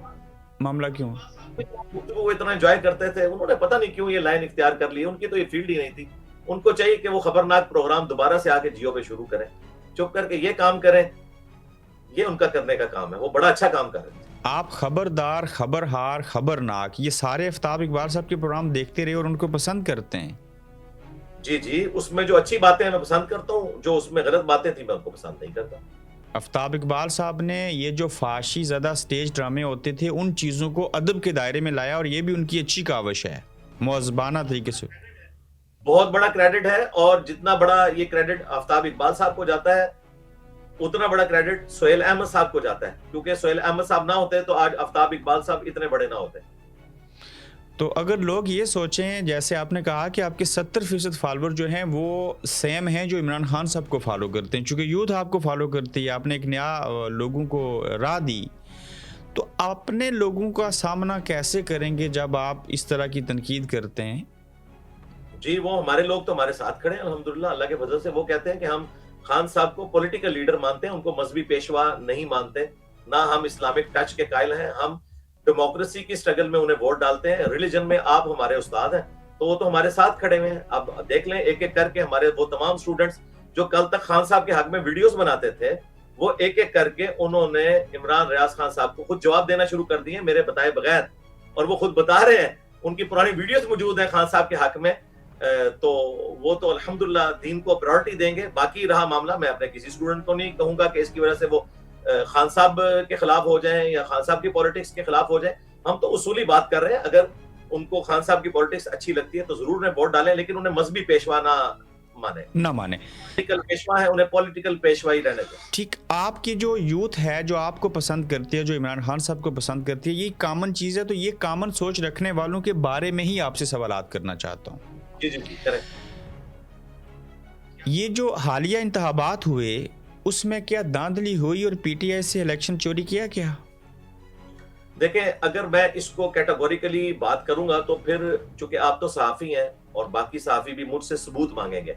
मामला क्यों? वो इतना एंजॉय करते थे, उन्होंने पता नहीं क्यों ये लाइन इख्तियार कर ली। उनकी तो ये फील्ड ही नहीं थी। उनको चाहिए कि वो खबरनाक प्रोग्राम दोबारा से आके जियो पे शुरू करें, चुप करके ये काम करें, ये उनका करने का काम है। वो बड़ा अच्छा काम कर रहे हैं। आप खबरदार, खबरहार, खबरनाक, ये सारे आफ्ताब इकबाल साहब के प्रोग्राम देखते रहे और उनको पसंद करते हैं? जी, उसमें जो अच्छी बातें हैं मैं पसंद करता हूँ, जो उसमें गलत बातें थी मैं उनको पसंद नहीं करता। आफ्ताब इकबाल साहब ने ये जो फाशी ज़दा स्टेज ड्रामे होते थे उन चीज़ों को अदब के दायरे में लाया, और ये भी उनकी अच्छी काविश है, मुअज़्ज़बाना तरीके से। बहुत बड़ा क्रेडिट है, और जितना बड़ा ये क्रेडिट आफ्ताब इकबाल साहब को जाता है उतना बड़ा क्रेडिट सोहेल अहमद साहब को जाता है, क्योंकि सोहेल अहमद साहब ना होते तो आज आफ्ताब इकबाल साहब इतने बड़े ना होते। तो अगर लोग ये सोचें, जैसे आपने कहा कि आपके 70% फॉलोअर जो हैं वो सेम हैं जो इमरान खान साहब को फॉलो करते हैं, चूँकि यूथ आपको फॉलो करती है, आपने एक नया लोगों को राह दी, तो अपने लोगों का सामना कैसे करेंगे जब आप इस तरह की तनकीद करते हैं? जी, वो हमारे लोग तो हमारे साथ खड़े हैं अल्हम्दुलिल्लाह, अल्लाह के फजल से। वो कहते हैं कि हम खान साहब को पॉलिटिकल लीडर मानते हैं, उनको मजहबी पेशवा नहीं मानते, ना हम इस्लामिक टच के कायल हैं। हम डेमोक्रेसी की स्ट्रगल में उन्हें वोट डालते हैं। रिलीजन में आप हमारे उस्ताद हैं, तो वो तो हमारे साथ खड़े हुए हैं। अब देख लें एक एक करके हमारे वो तमाम स्टूडेंट्स जो कल तक खान साहब के हक में वीडियोस बनाते थे, वो एक एक करके उन्होंने इमरान रियाज खान साहब को खुद जवाब देना शुरू कर दिए मेरे बताए बगैर, और वो खुद बता रहे हैं, उनकी पुरानी वीडियोस मौजूद है खान साहब के हक में। तो वो तो अल्हम्दुलिल्लाह दीन को प्रायोरिटी देंगे। बाकी रहा मामला, मैं अपने किसी स्टूडेंट को नहीं कहूंगा कि इसकी वजह से वो खान साहब के खिलाफ हो जाएं या खान साहब की पॉलिटिक्स के खिलाफ हो जाएं। हम तो उसूली बात कर रहे हैं, अगर उनको खान साहब की पॉलिटिक्स अच्छी लगती है तो जरूर उन्हें वोट डालें, लेकिन उन्हें मजहबी पेशवा ना माने। पॉलिटिकल पेशवा है, उन्हें पॉलिटिकल पेशवा ही रहने दें। ठीक, आपकी जो यूथ है जो आपको पसंद करती है, जो इमरान खान साहब को पसंद करती है, ये कॉमन चीज़ है, तो ये कॉमन सोच रखने वालों के बारे में ही आपसे सवालात करना चाहता हूँ। जी जी जी, करेक्ट। ये जो हालिया इंतखाबात हुए उसमें क्या धांधली हुई और पीटीआई से इलेक्शन चोरी किया क्या? देखें, अगर मैं इसको कैटेगोरिकली बात करूंगा तो फिर चूंकि आप तो सहाफी हैं और बाकी सहाफी भी मुझसे सबूत मांगेंगे,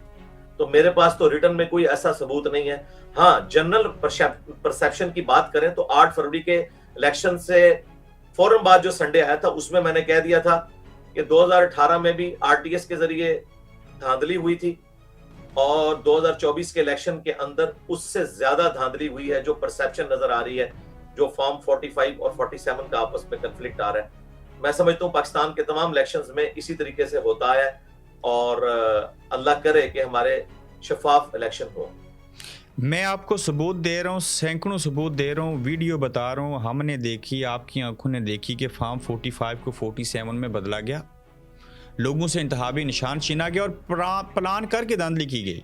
तो मेरे पास तो रिटर्न में कोई ऐसा सबूत नहीं है। हाँ, जनरल परसेप्शन की बात करें तो 8 फरवरी के इलेक्शन से फौरन बाद जो संडे आया था उसमें मैंने कह दिया था कि 2018 में भी आरटीएस के जरिए धांधली हुई थी और 2024 के इलेक्शन के अंदर उससे ज्यादा धांधली हुई है जो परसेप्शन नजर आ रही है, जो फॉर्म 45 और 47 का आपस में कंफ्लिक्ट आ रहा है। मैं समझता हूँ पाकिस्तान के तमाम इलेक्शंस में इसी तरीके से होता है और अल्लाह करे कि हमारे शफाफ इलेक्शन हो। मैं आपको सबूत दे रहा हूँ, सैकड़ों सबूत दे रहा हूँ, वीडियो बता रहा हूँ, हमने देखी, आपकी आंखों ने देखी कि फॉर्म 45 को 47 में बदला गया, लोगों से इंतखाबी निशान छीना गया और प्लान करके धांधली की गई।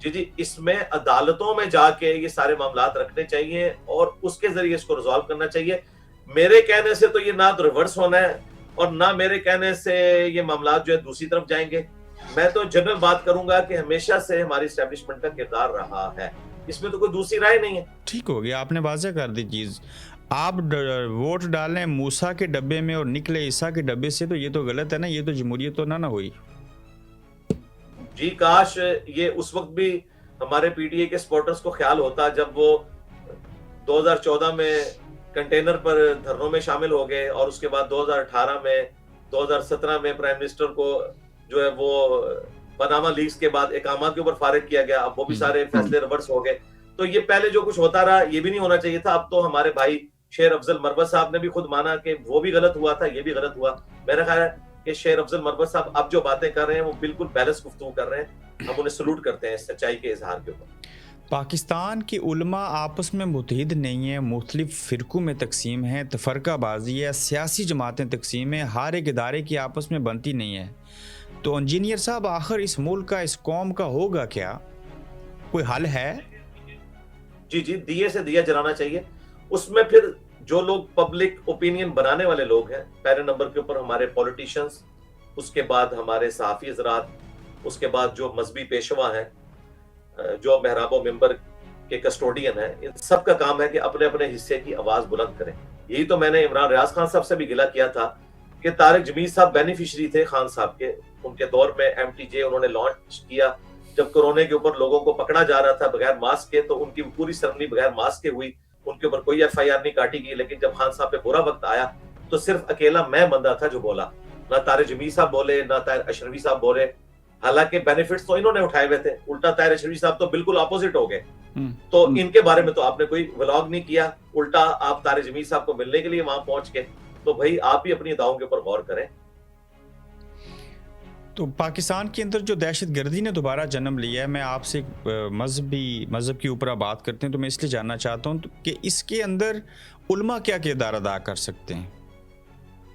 जी जी, इसमें अदालतों में जाके ये सारे मामलात रखने चाहिए और उसके जरिए इसको रिजॉल्व करना चाहिए। मेरे कहने से तो ये ना तो रिवर्स होना है और ना मेरे कहने से ये मामलात जो है दूसरी तरफ जाएंगे। मैं तो जनरल बात करूंगा कि हमेशा से हमारी एस्टेब्लिशमेंट का किरदार रहा है, इसमें तो कोई दूसरी राय नहीं है। ठीक हो गया, आपने वाज़ेह कर दी चीज़। आप वोट डालें मूसा के डब्बे में और निकले ईसा के डब्बे से, तो ये तो गलत है ना, ये तो जमहूरियत तो ना हुई। जी, काश ये उस वक्त भी हमारे पीटीए के सपोर्टर्स को ख्याल होता जब वो 2014 में कंटेनर पर धरनों में शामिल हो गए और उसके बाद 2018 में 2017 में प्राइम मिनिस्टर को जो है वो पनामा लीक्स के बाद इकामा के ऊपर फारिग किया गया। अब वो भी सारे फैसले रिवर्स हो गए। तो ये पहले जो कुछ होता रहा ये भी नहीं होना चाहिए था। अब तो हमारे भाई शेर अफजल मरवत साहब ने भी खुद माना कि वो भी गलत हुआ था, ये भी गलत हुआ। मेरा ख्याल है कि शेर अफजल मरवत साहब अब जो बातें कर रहे हैं वो बिल्कुल बैलेंस गुफ्तगू कर रहे हैं। हम उन्हें सलूट करते हैं सच्चाई के इजहार के ऊपर। पाकिस्तान की उलमा आपस में मुतहिद नहीं है, मुख्तलिफ फ़िरक़ों में तकसीम है, तफरकाबाजी है, सियासी जमातें तकसीम है, हर एक इदारे की आपस में बनती नहीं है। तो इंजीनियर साहब, आखिर इस मुल्क का, इस कौम का होगा क्या? कोई हल है? जी जी, दिए से दिया जलाना चाहिए। उसमें फिर जो लोग पब्लिक ओपिनियन बनाने वाले लोग हैं, पहले नंबर के ऊपर हमारे पॉलिटिशियंस, उसके बाद हमारे सहाफ़ी हज़रात, उसके बाद जो मजहबी पेशवा हैं, जो महराबो मिंबर के कस्टोडियन हैं, इन सब का काम है कि अपने अपने हिस्से की आवाज बुलंद करें। यही तो मैंने इमरान रियाज खान साहब से भी गिला किया था कि तारिक जमील साहब बेनिफिशरी थे खान साहब के। उनके दौर में MTJ उन्होंने लॉन्च किया जब कोरोना के ऊपर लोगों को पकड़ा जा रहा था बगैर मास्क के, तो उनकी पूरी सरमनी बगैर मास्क के हुई, उनके ऊपर कोई FIR नहीं काटी गई। लेकिन जब खान साहब पे बुरा वक्त आया तो सिर्फ अकेला मैं बंदा था जो बोला, ना तारिक जमील साहब बोले, ना ताहिर अशरफी साहब बोले। हालांकि बेनिफिट्स तो इन्होंने उठाए हुए थे, उल्टा ताहिर अशरफी साहब तो बिल्कुल अपोजिट हो गए। तो इनके बारे में तो आपने कोई व्लॉग नहीं किया, उल्टा आप तारिक जमील साहब को मिलने के लिए वहां पहुंच के। तो भाई आप ही अपनी दावों के ऊपर गौर करें। तो पाकिस्तान के अंदर जो दहशतगर्दी ने दोबारा जन्म लिया है, मैं आपसे मज़हब के ऊपर बात करते हैं तो मैं इसलिए जानना चाहता हूँ कि इसके अंदर उलमा क्या किरदार अदा कर सकते हैं?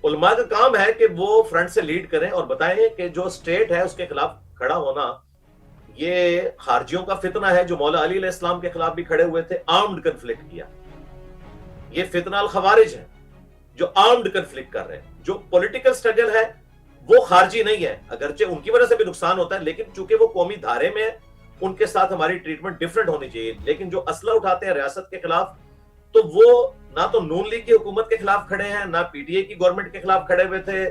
उलमा का काम है कि वो फ्रंट से लीड करें और बताएं कि जो स्टेट है उसके खिलाफ खड़ा होना ये खारजियों का फितना है, जो मौला अली अलैहिस्सलाम के खिलाफ भी खड़े हुए थे, आर्म्ड कन्फ्लिक्ट किया। ये फितना अल खवारिज है जो आर्म्ड कन्फ्लिक्ट कर रहे हैं। जो पॉलिटिकल स्ट्रगल है वो खारजी नहीं है, अगरचे उनकी वजह से भी नुकसान होता है, लेकिन चूंकि वो कौमी धारे में है उनके साथ हमारी ट्रीटमेंट डिफरेंट होनी चाहिए। लेकिन जो असला उठाते हैं रियासत के खिलाफ, तो वो ना तो नून लीग की हुकूमत के खिलाफ खड़े हैं, ना PTI की गवर्नमेंट के खिलाफ खड़े हुए थे,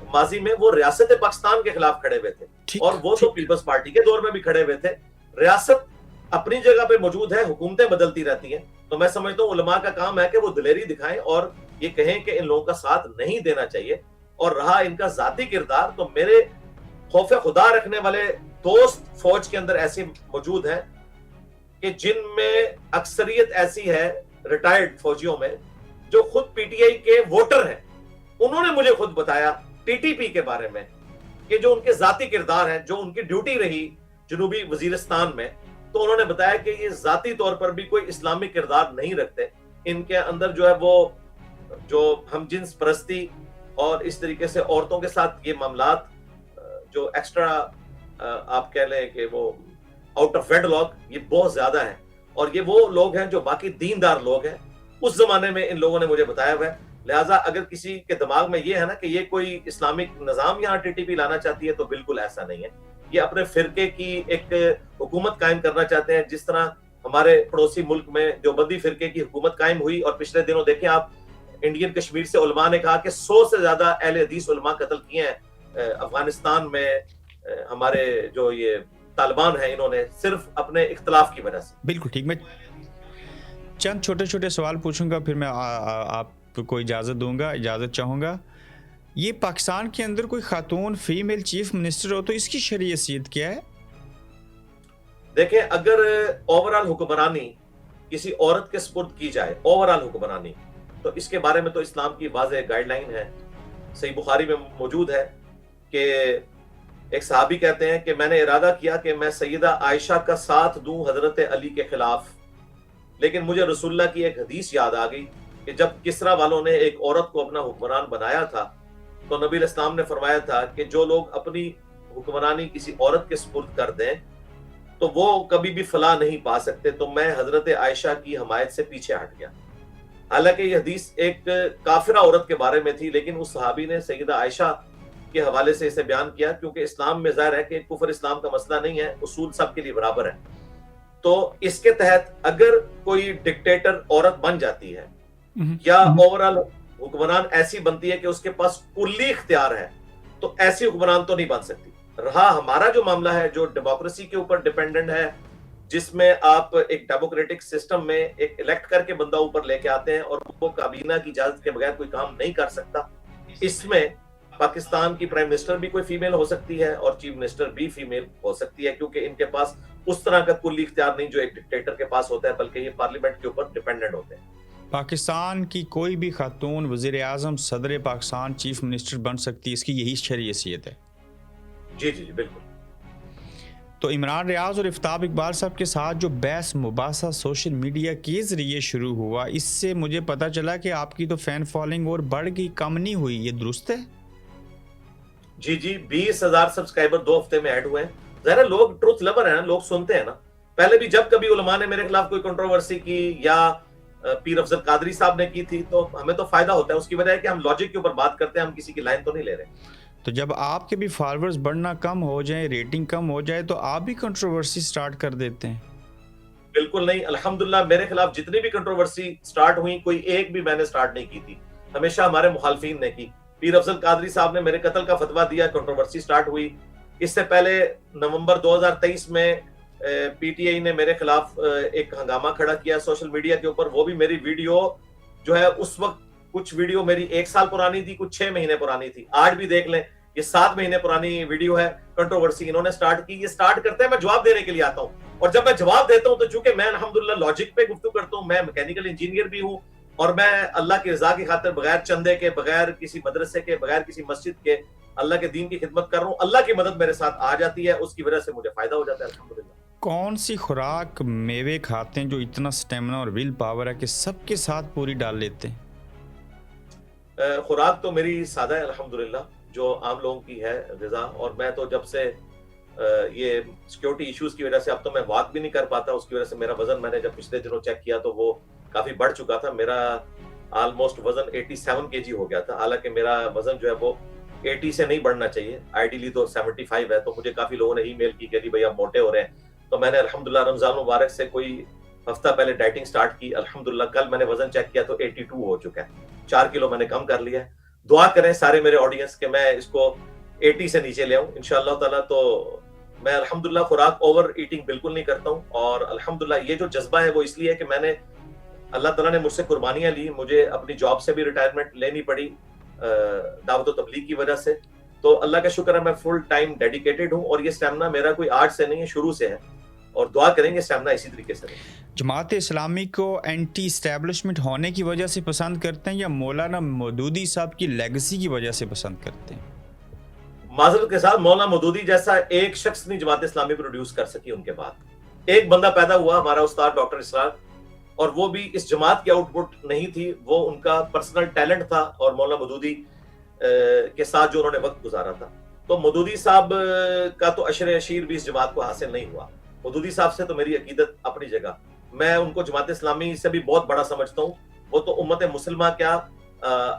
माजी में वो रियासत पाकिस्तान के खिलाफ खड़े हुए थे, और वो तो पीपल्स पार्टी के दौर में भी खड़े हुए थे। रियासत अपनी जगह पे मौजूद है, हुकूमतें बदलती रहती हैं, तो मैं समझता हूँ उलमा का काम है कि वो दिलेरी दिखाएं और ये कहें कि इन लोगों का साथ नहीं देना चाहिए। और रहा इनका जाती किरदार, तो मेरे खौफे खुदा रखने वाले दोस्त फौज के अंदर ऐसे मौजूद हैं कि जिनमें अक्सरियत ऐसी है रिटायर्ड फौजियों में जो खुद पीटीआई के वोटर हैं। उन्होंने मुझे खुद बताया टीटीपी के बारे में कि जो उनके जाती किरदार हैं, जो उनकी ड्यूटी रही जनूबी वजीरिस्तान में, तो उन्होंने बताया कि ये जाती तौर पर भी कोई इस्लामिक किरदार नहीं रखते। इनके अंदर जो है वो जो हम जिन्स परस्ती और इस तरीके से औरतों के साथ ये मामलात जो एक्स्ट्रा आप कह लें कि वो आउट ऑफ वेडलॉक, ये बहुत ज्यादा है। और ये वो लोग हैं जो बाकी दीनदार लोग हैं, उस जमाने में इन लोगों ने मुझे बताया हुआ है। लिहाजा अगर किसी के दिमाग में ये है ना कि ये कोई इस्लामिक निजाम यहाँ टीटीपी लाना चाहती है, तो बिल्कुल ऐसा नहीं है। ये अपने फिरके की एक हुकूमत कायम करना चाहते हैं, जिस तरह हमारे पड़ोसी मुल्क में देवबंदी फिरके की हुकूमत कायम हुई। और पिछले दिनों देखें आप, इंडियन कश्मीर से उलमा ने कहा कि 100 से ज्यादा अहले हदीस उलमा कत्ल किए हैं अफगानिस्तान में। हमारे जो ये तालिबान है, इन्होंने सिर्फ अपने इख्तलाफ की वजह से। बिल्कुल ठीक। मैं चंद छोटे छोटे सवाल पूछूंगा, फिर मैं आपको इजाज़त चाहूँगा। ये पाकिस्तान के अंदर कोई खातून फीमेल चीफ मिनिस्टर हो तो इसकी शरीयत क्या है? देखें, अगर ओवरऑल हुक्मरानी किसी औरत के सुपुर्द की जाए, ओवरऑल हुक्मरानी, तो इसके बारे में तो इस्लाम की वाज़ेह गाइडलाइन है। सही बुखारी में मौजूद है कि एक सहाबी कहते हैं कि मैंने इरादा किया कि मैं सैयदा आयशा का साथ दूं हजरत अली के खिलाफ, लेकिन मुझे रसूलुल्लाह की एक हदीस याद आ गई कि जब किसरा वालों ने एक औरत को अपना हुक्मरान बनाया था, तो नबी इस्लाम ने फरमाया था कि जो लोग अपनी हुक्मरानी किसी औरत के सुपुर्द कर दें तो वो कभी भी फलाह नहीं पा सकते। तो मैं हजरत आयशा की हमायत से पीछे हट गया। हालांकि यह हदीस एक काफिरा औरत के बारे में थी, लेकिन उस सहाबी ने सैयदा आयशा के हवाले से इसे बयान किया, क्योंकि इस्लाम में जाहिर है कि कुफर इस्लाम का मसला नहीं है, उसूल सबके लिए बराबर है। तो इसके तहत अगर कोई डिक्टेटर औरत बन जाती है या ओवरऑल हुक्मरान ऐसी बनती है कि उसके पास कुल्ली इख्तियार है, तो ऐसी हुक्मरान तो नहीं बन सकती। रहा हमारा जो मामला है, जो डेमोक्रेसी के ऊपर डिपेंडेंट है, जिसमें आप एक डेमोक्रेटिक सिस्टम में एक इलेक्ट करके बंदा ऊपर लेके आते हैं और वो काबीना की इजाजत के बगैर कोई काम नहीं कर सकता। इसमें पाकिस्तान की प्राइम मिनिस्टर भी कोई फीमेल हो सकती है और चीफ मिनिस्टर भी फीमेल हो सकती है, क्योंकि इनके पास उस तरह का कुल्ली इख्तियार नहीं जो एक डिक्टेटर के पास होता है, बल्कि ये पार्लियामेंट के ऊपर डिपेंडेंट होते हैं। पाकिस्तान की कोई भी खातून वज़ीर आज़म, सदर पाकिस्तान, चीफ मिनिस्टर बन सकती है, इसकी यही शरीयत है? जी जी जी बिल्कुल। तो इमरान रियाज और इफ्ताब इकबाल साहब के साथ जो बहस मुबासा सोशल मीडिया के ज़रिए शुरू हुआ, इससे मुझे पता चला कि आपकी तो फैन फॉलोइंग और बढ़ गई, कम नहीं हुई। ये दुरुस्त है? जी जी, 20,000 सब्सक्राइबर 2 हफ्ते में ऐड हुए हैं। ज़ाहिर है लोग ट्रुथ लवर हैं, लोग सुनते हैं ना। पहले भी जब कभी उलमा ने मेरे खिलाफ कोई कंट्रोवर्सी की या पीर अफजल कादरी साहब ने की थी, तो हमें तो फायदा होता है। उसकी वजह है कि हम लॉजिक के ऊपर बात करते हैं, हम किसी की लाइन तो नहीं ले रहे। तो जब आपके भी फॉलोअर्स बढ़ना कम हो जाए, रेटिंग कम हो जाए, तो आप भी कंट्रोवर्सी स्टार्ट कर देते हैं? बिल्कुल नहीं। अल्हम्दुलिल्लाह मेरे खिलाफ जितनी भी कंट्रोवर्सी स्टार्ट हुई, कोई एक भी मैंने स्टार्ट नहीं की थी, हमेशा हमारे मुखालफीन ने की। पीर अफजल कादरी साहब ने मेरे कत्ल का फतवा दिया, कंट्रोवर्सी स्टार्ट हुई। इससे पहले नवंबर 2023 में पीटीआई ने मेरे खिलाफ एक हंगामा खड़ा किया सोशल मीडिया के ऊपर। वो भी मेरी वीडियो जो है, उस वक्त कुछ वीडियो मेरी 1 साल पुरानी थी, कुछ 6 महीने पुरानी थी। आज भी देख लें, ये 7 महीने पुरानी वीडियो है। कंट्रोवर्सी इन्होंने स्टार्ट की। ये स्टार्ट करते हैं, मैं जवाब देने के लिए आता हूँ, और जब मैं जवाब देता हूँ तो चूंकि मैं अल्हम्दुलिल्लाह लॉजिक पे गुफ्तगू करता हूँ, मैं मैकेनिकल इंजीनियर भी हूँ, और मैं अल्लाह की रजा की खातिर बगैर चंदे के, बगैर किसी मदरसे के, बगैर किसी मस्जिद के अल्लाह के दीन की खिदमत कर रहा हूँ। अल्लाह की मदद मेरे साथ आ जाती है, उसकी वजह से मुझे फायदा हो जाता है अल्हम्दुलिल्लाह। कौन सी खुराक, मेवे खाते हैं जो इतना स्टेमिना और विल पावर है कि सबके साथ पूरी डाल लेते हैं? खुराक तो मेरी सादा है अल्हम्दुलिल्लाह, जो आम लोगों की है ग़िज़ा। और मैं तो जब से ये सिक्योरिटी इश्यूज की वजह से अब तो मैं वॉक भी नहीं कर पाता। उसकी वजह से मेरा वजन, मैंने जब पिछले दिनों चेक किया तो वो काफी बढ़ चुका था। मेरा ऑलमोस्ट वजन 87 केजी हो गया था। हालांकि मेरा वजन जो है वो 80 से नहीं बढ़ना चाहिए, आइडियली तो 75 है। तो मुझे काफी लोगों ने ईमेल की कि भाई आप मोटे हो रहे हैं। तो मैंने अल्हम्दुलिल्लाह रमजान मुबारक से कोई हफ्ता पहले डाइटिंग स्टार्ट की। अल्हम्दुलिल्लाह कल मैंने वजन चेक किया तो 82 हो चुका है। 4 किलो मैंने कम कर लिया है। दुआ करें सारे मेरे ऑडियंस के मैं इसको 80 से नीचे ले आऊं इंशाअल्लाह ताला। तो मैं अल्हम्दुलिल्लाह खुराक ओवर ईटिंग बिल्कुल नहीं करता हूं, और अल्हम्दुलिल्लाह ये जो जज्बा है वो इसलिए है कि मैंने अल्लाह ताला ने मुझसे कुर्बानियां ली, मुझे अपनी जॉब से भी रिटायरमेंट लेनी पड़ी दावत और तबलीग की वजह से। तो अल्लाह का शुक्र है मैं फुल टाइम डेडिकेटेड हूं, और ये स्टैमिना मेरा कोई आज से नहीं है, शुरू से है, और दुआ करेंगे स्टैमिना इसी तरीके से रहे। जमात इस्लामी को एंटी इस्टेब्लिशमेंट होने की वजह से पसंद करते हैं या मौलाना मौदूदी साहब की लेगेसी की वजह से पसंद करते हैं? माजरत के साथ मौलाना मौदूदी जैसा एक शख्स नहीं जमात इस्लामी प्रोड्यूस कर सकी। उनके बाद एक बंदा पैदा हुआ, हमारा उस्ताद डॉक्टर इसरार, और वो भी इस जमात की आउटपुट नहीं थी, वो उनका पर्सनल टैलेंट था, और मौलाना मौदूदी के साथ जो उन्होंने वक्त गुजारा था। तो मौदूदी साहब का तो अशर अशीर भी इस जमात को हासिल नहीं हुआ। मौदूदी साहब से तो मेरी अकीदत अपनी जगह, मैं उनको जमात इस्लामी से भी बहुत बड़ा समझता हूँ। वो तो उम्मत मुसलमा क्या,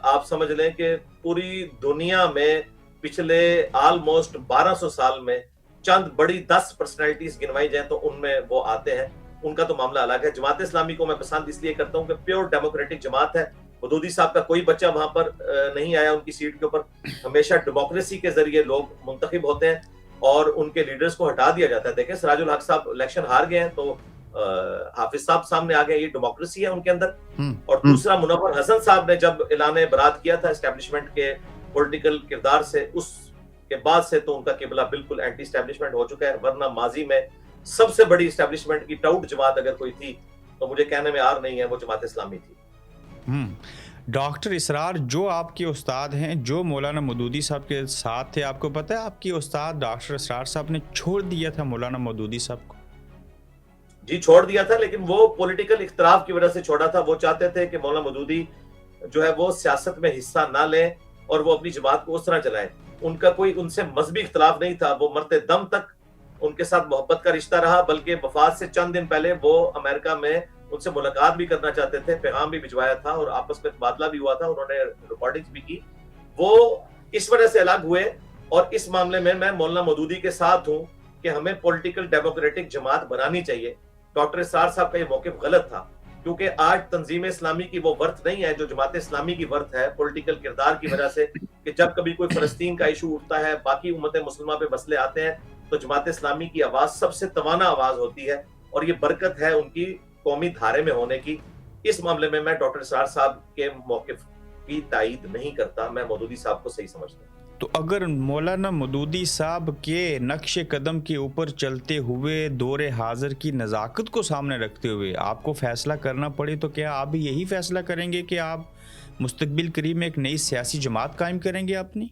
आप समझ लें कि पूरी दुनिया में पिछले ऑलमोस्ट 1200 साल में चंद बड़ी 10 पर्सनैलिटीज गिनवाई जाए तो उनमें वो आते हैं। उनका तो मामला अलग है। जमात इस्लामी को मैं पसंद इसलिए करता हूँ कि प्योर डेमोक्रेटिक जमात है। मौदूदी साहब का कोई बच्चा वहां पर नहीं आया उनकी सीट के ऊपर। हमेशा डेमोक्रेसी के जरिए लोग मुंतखब होते हैं और उनके लीडर्स को हटा दिया जाता है। देखें सिराजुल हक साहब इलेक्शन हार गए हैं तो हाफिज साहब सामने आ गए, ये डेमोक्रेसी है उनके अंदर। और दूसरा मुनव्वर हसन साहब ने जब ऐलान बरात किया था एस्टेब्लिशमेंट के पॉलिटिकल किरदार से, उसके बाद से तो उनका किबला बिल्कुल एंटी एस्टेब्लिशमेंट हो चुका है। वरना माजी में सबसे बड़ी एस्टेब्लिशमेंट की टाउट जमात अगर कोई थी तो मुझे कहने में आर नहीं है, वो जमात इस्लामी थी। डॉक्टर इसरार जो आपके उस्ताद हैं, जो मौलाना मौदूदी साहब के साथ थे, आपको पता है आपके उस्ताद डॉक्टर इसरार साहब ने छोड़ दिया था मौलाना मौदूदी साहब को? जी छोड़ दिया था, लेकिन वो पॉलिटिकल इख्तलाफ की वजह से छोड़ा था। वो चाहते थे कि मौलाना मौदूदी जो है वो सियासत में हिस्सा ना लें और वो अपनी जमात को उस तरह चलाएं। उनका कोई उनसे मजहबी इख्तलाफ नहीं था, वो मरते दम तक उनके साथ मोहब्बत का रिश्ता रहा। बल्कि वफात से चंद दिन पहले वो अमेरिका में उनसे मुलाकात भी करना चाहते थे, पैगाम भी भिजवाया था और आपस में तबादला भी हुआ था, उन्होंने रिकॉर्डिंग्स भी की। वो इस वजह से अलग हुए और इस मामले में मैं मौलाना मौदूदी के साथ हूं कि हमें पॉलिटिकल डेमोक्रेटिक जमात बनानी चाहिए। डॉक्टर इसरार साहब का ये मौक़िफ़ गलत था, क्योंकि आज तंजीम इस्लामी की वो वर्थ नहीं है जो जमात इस्लामी की वर्थ है, पॉलिटिकल किरदार की वजह से। कि जब कभी कोई फलस्तीन का इशू उठता है, बाकी उम्मत मुसलमा पे मसले आते हैं, तो जमात इस्लामी की आवाज सबसे तवाना आवाज होती है और ये बरकत है उनकी कौमी धारे में होने की। इस मामले में मैं डॉक्टर इसरार साहब के मौक़िफ़ की तायीद नहीं करता, मैं मौदूदी साहब को सही समझता हूँ। तो अगर मौलाना मौदूदी साहब के नक्शे कदम के ऊपर चलते हुए दौरे हाजिर की नज़ाकत को सामने रखते हुए आपको फैसला करना पड़े, तो क्या आप भी यही फैसला करेंगे कि आप मुस्तकबिल करीब में एक नई सियासी जमात कायम करेंगे अपनी?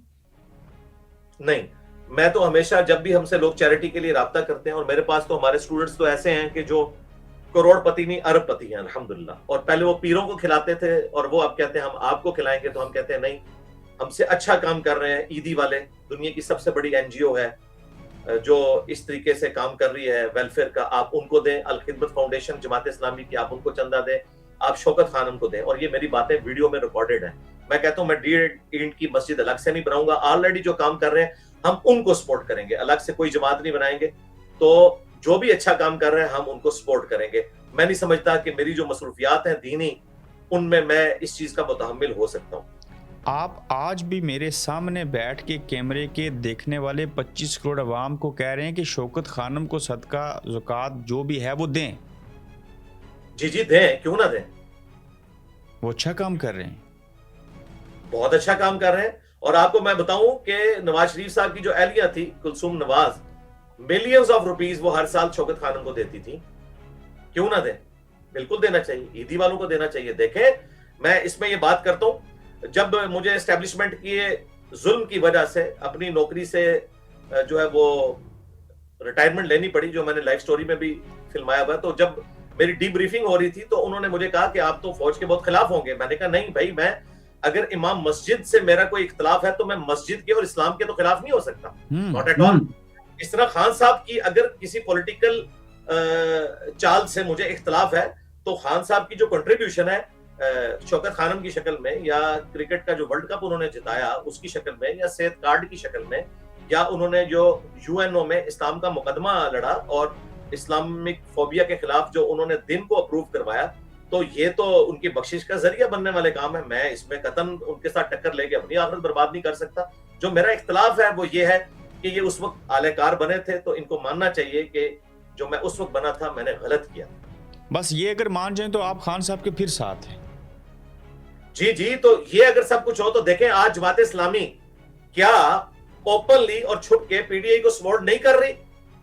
नहीं, मैं तो हमेशा जब भी हमसे लोग चैरिटी के लिए राब्ता करते हैं, और मेरे पास तो हमारे स्टूडेंट्स तो ऐसे हैं कि जो करोड़पति नहीं अरबपति हैं अल्हम्दुलिल्लाह। और पहले वो पीरों को खिलाते थे और वो अब कहते हैं हम आपको खिलाएंगे, तो हम कहते हैं नहीं, हमसे अच्छा काम कर रहे हैं ईदी वाले, दुनिया की सबसे बड़ी एनजीओ है जो इस तरीके से काम कर रही है वेलफेयर का, आप उनको दें। अल खिदमत फाउंडेशन जमात इस्लामी की, आप उनको चंदा दें, आप शौकत खानम को दें। और ये मेरी बातें वीडियो में रिकॉर्डेड है। मैं कहता हूँ मैं ईंट की मस्जिद अलग से नहीं बनाऊंगा, ऑलरेडी जो काम कर रहे हैं हम उनको सपोर्ट करेंगे, अलग से कोई जमात नहीं बनाएंगे। तो जो भी अच्छा काम कर रहे हैं हम उनको सपोर्ट करेंगे। मैं नहीं समझता कि मेरी जो मसरूफियात हैं दीनी, उनमें मैं इस चीज का मुतहम्मिल हो सकता हूँ। आप आज भी मेरे सामने बैठ के कैमरे के देखने वाले 25 करोड़ अवाम को कह रहे हैं कि शौकत खानम को सदका ज़कात जो भी है वो दें। जी जी दें, क्यों ना दें। वो अच्छा काम कर रहे हैं, बहुत अच्छा काम कर रहे हैं। और आपको मैं बताऊं कि नवाज शरीफ साहब की जो एहलिया थी Kulsoom Nawaz, millions of rupees वो हर साल शौकत खानम को देती थी। क्यों ना दें, बिल्कुल देना चाहिए, ईदी वालों को देना चाहिए। देखें, मैं इसमें ये बात करता हूं, जब मुझे एस्टेब्लिशमेंट के जुल्म की वजह से अपनी नौकरी से जो है वो रिटायरमेंट लेनी पड़ी, जो मैंने लाइफ स्टोरी में भी फिल्माया हुआ, तो जब मेरी डीब्रीफिंग हो रही थी तो उन्होंने मुझे कहा कि आप तो फौज के बहुत खिलाफ होंगे। मैंने कहा नहीं भाई, मैं अगर इमाम मस्जिद से मेरा कोई इख्तलाफ है तो मैं मस्जिद के और इस्लाम के तो खिलाफ नहीं हो सकता, नॉट एट ऑल। इस तरह खान साहब की अगर किसी पॉलिटिकल चाल से मुझे इख्तलाफ है तो खान साहब की जो कंट्रीब्यूशन है शौकत खानम की शक्ल में, या क्रिकेट का जो वर्ल्ड कप उन्होंने जिताया उसकी शक्ल में, या सेहत कार्ड की शक्ल में, या उन्होंने जो यूएनओ में इस्लाम का मुकदमा लड़ा और इस्लामिक फोबिया के खिलाफ जो उन्होंने दिन को अप्रूव करवाया, तो ये तो उनकी बख्शिश का जरिया बनने वाले काम है। मैं इसमें कतन उनके साथ टक्कर लेके अपनी आखिरत बर्बाद नहीं कर सकता। जो मेरा इख्तलाफ है वो ये है कि ये उस वक्त आलेकार बने थे, तो इनको मानना चाहिए कि जो मैं उस वक्त बना था मैंने गलत किया। बस ये अगर मान जाएं तो आप खान साहब के फिर साथ हैं। जी जी, तो ये अगर सब कुछ हो तो देखें आज जमात इस्लामी क्या ओपनली और छुप के पीटीआई को सपोर्ट नहीं कर रही।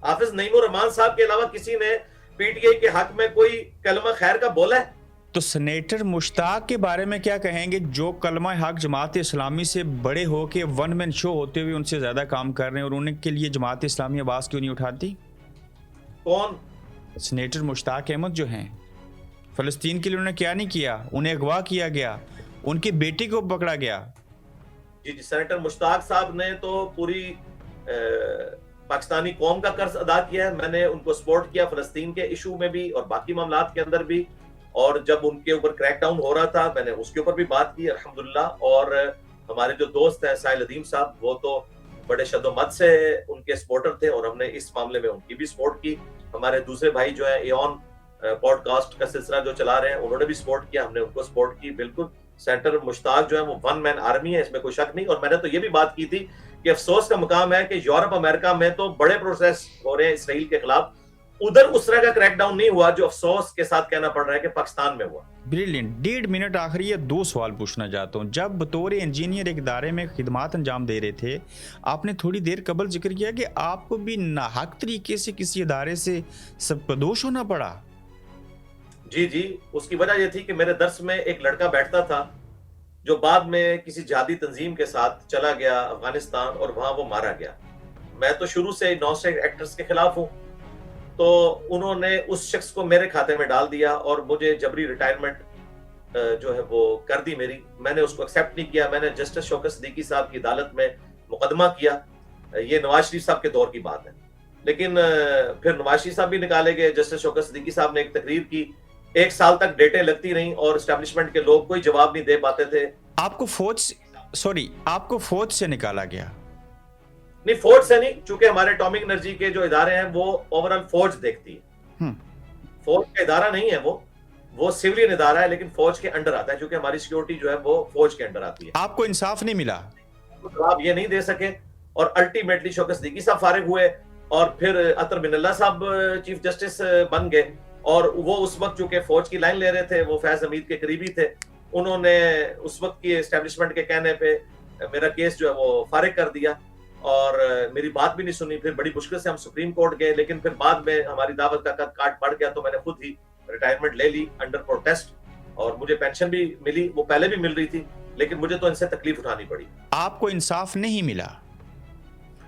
हाफिज नईमुर रहमान साहब के अलावा किसी ने पीटीआई के हक में कोई कलमा खैर का बोला है? तो सेनेटर मुश्ताक के बारे में क्या कहेंगे, जो कलमा हक जमात इस्लामी से बड़े हो के वन मैन शो होते हुए उनसे ज़्यादा काम कर रहे हैं, और उनके लिए जमात इस्लामी आवाज़ क्यों नहीं उठाती? कौन? सेनेटर मुश्ताक अहमद जो हैं, फ़लस्तीन के लिए उन्होंने क्या नहीं किया? उन्हें अगवा किया गया, उनकी बेटी को पकड़ा गया। जी जी, सेनेटर मुश्ताक साहब ने तो पूरी पाकिस्तानी कौम का कर्ज अदा किया है। मैंने उनको सपोर्ट किया फ़लस्तीन के इशू में भी और बाकी मामलात के अंदर भी, और जब उनके ऊपर क्रैकडाउन हो रहा था मैंने उसके ऊपर भी बात की अल्हम्दुलिल्लाह। और हमारे जो दोस्त हैं साहिल अदीम साहब, वो तो बड़े शद्दोमत से उनके सपोर्टर थे और हमने इस मामले में उनकी भी सपोर्ट की। हमारे दूसरे भाई जो है एऑन पॉडकास्ट का सिलसिला जो चला रहे हैं, उन्होंने भी सपोर्ट किया, हमने उनको सपोर्ट की। बिल्कुल सेनेटर मुश्ताक जो है वो वन मैन आर्मी है, इसमें कोई शक नहीं। और मैंने तो ये भी बात की थी कि अफसोस का मुकाम है कि यूरोप अमेरिका में तो बड़े प्रोसेस हो रहे हैं इसराइल के खिलाफ, उधर उस तरह का क्रैकडाउन नहीं हुआ जो अफसोस के साथ कहना पड़ रहा है कि पाकिस्तान में हुआ। ब्रिलियंट। 1.5 मिनट आखिरी ये 2 सवाल पूछना चाहता हूँ। जब बतौर इंजीनियर एक इदारे में खिदमात अंजाम दे रहे थे, आपने थोड़ी देर कबल जिक्र किया कि आपको भी नाहक तरीके से किसी इदारे से सबकदोश होना पड़ा। जी जी, उसकी वजह यह थी कि मेरे दर्स में एक लड़का बैठता था जो बाद में किसी जिहादी तंजीम के साथ चला गया अफगानिस्तान और वहां वो मारा गया। मैं तो शुरू से नॉन-स्टेट एक्टर्स के खिलाफ हूँ, तो उन्होंने उस शख्स को मेरे खाते में डाल दिया और मुझे जबरी रिटायरमेंट जो है वो कर दी मेरी। मैंने उसको एक्सेप्ट नहीं किया। मैंने जस्टिस शौकत सिद्दीकी साहब की अदालत में मुकदमा किया। ये नवाज शरीफ साहब के दौर की बात है। लेकिन फिर नवाज शरीफ साहब भी निकाले गए। जस्टिस शौकत सिद्दीकी साहब ने एक तकरीर की, 1 साल तक डेटें लगती रहीं और एस्टेब्लिशमेंट के लोग कोई जवाब नहीं दे पाते थे। आपको फौज से निकाला गया? नहीं, फौज से नहीं, चूंकि हमारे एटॉमिक एनर्जी के जो इदारे हैं वो ओवरऑल फौज देखती है। फौज का इदारा नहीं है वो सिविलियन इदारा है, लेकिन फौज के अंडर आता है, क्योंकि हमारी सिक्योरिटी जो है वो फौज के अंडर आती है। आपको इंसाफ नहीं मिला? आप ये नहीं दे सके और अल्टीमेटली शौकत सिद्दीकी साहब फारिग हुए और फिर अतर बिनल्ला साहब चीफ जस्टिस बन गए। और वो उस वक्त चूंकि फौज की लाइन ले रहे थे, वो फैज हमीद के करीबी थे, उन्होंने उस वक्त की एस्टेब्लिशमेंट के कहने पे मेरा केस जो है वो फारिग कर दिया और मेरी बात भी नहीं सुनी। फिर बड़ी मुश्किल से हम सुप्रीम कोर्ट गए, लेकिन फिर बाद में हमारी दावत का कद काट बढ़ गया, तो मैंने खुद ही रिटायरमेंट ले ली अंडर प्रोटेस्ट और मुझे पेंशन भी मिली। वो पहले भी मिल रही थी, लेकिन मुझे तो इनसे तकलीफ उठानी पड़ी। आपको इंसाफ नहीं मिला?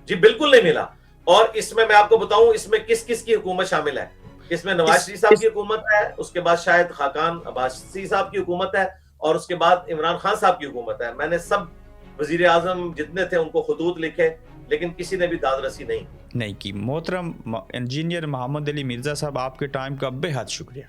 जी बिल्कुल नहीं मिला। और इसमें मैं आपको बताऊं, इसमें किस किस की हुकूमत शामिल है। इसमें नवाज शरीफ साहब की हुकूमत है, उसके बाद शायद खाकान अब्बासी साहब की हुकूमत है और उसके बाद इमरान खान साहब की हुकूमत है। मैंने सब वजीर आजम जितने थे उनको खुतूत लिखे, लेकिन किसी ने भी दादरसी नहीं की। मोहतरम इंजीनियर मोहम्मद अली मिर्जा साहब, आपके टाइम का बेहद शुक्रिया।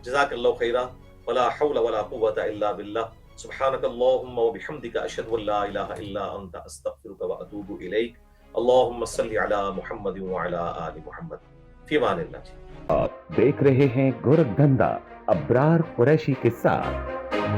जज़ाकल्लाहु खैरा, वला हौला वला कुव्वता इल्ला बिल्लाह, सुब्हानकल्लाहुम्मा व बिहम्दिका अशहदु अल्ला इलाहा इल्ला अंता अस्तगफिरुका व अतूबु इलैक। अल्लाहुम्मा सल्लि अला मुहम्मद व अला आलि मुहम्मद। फी अमानिल्लाह। आप देख रहे हैं गोरखधंधा अब्रार कुरैशी के साथ।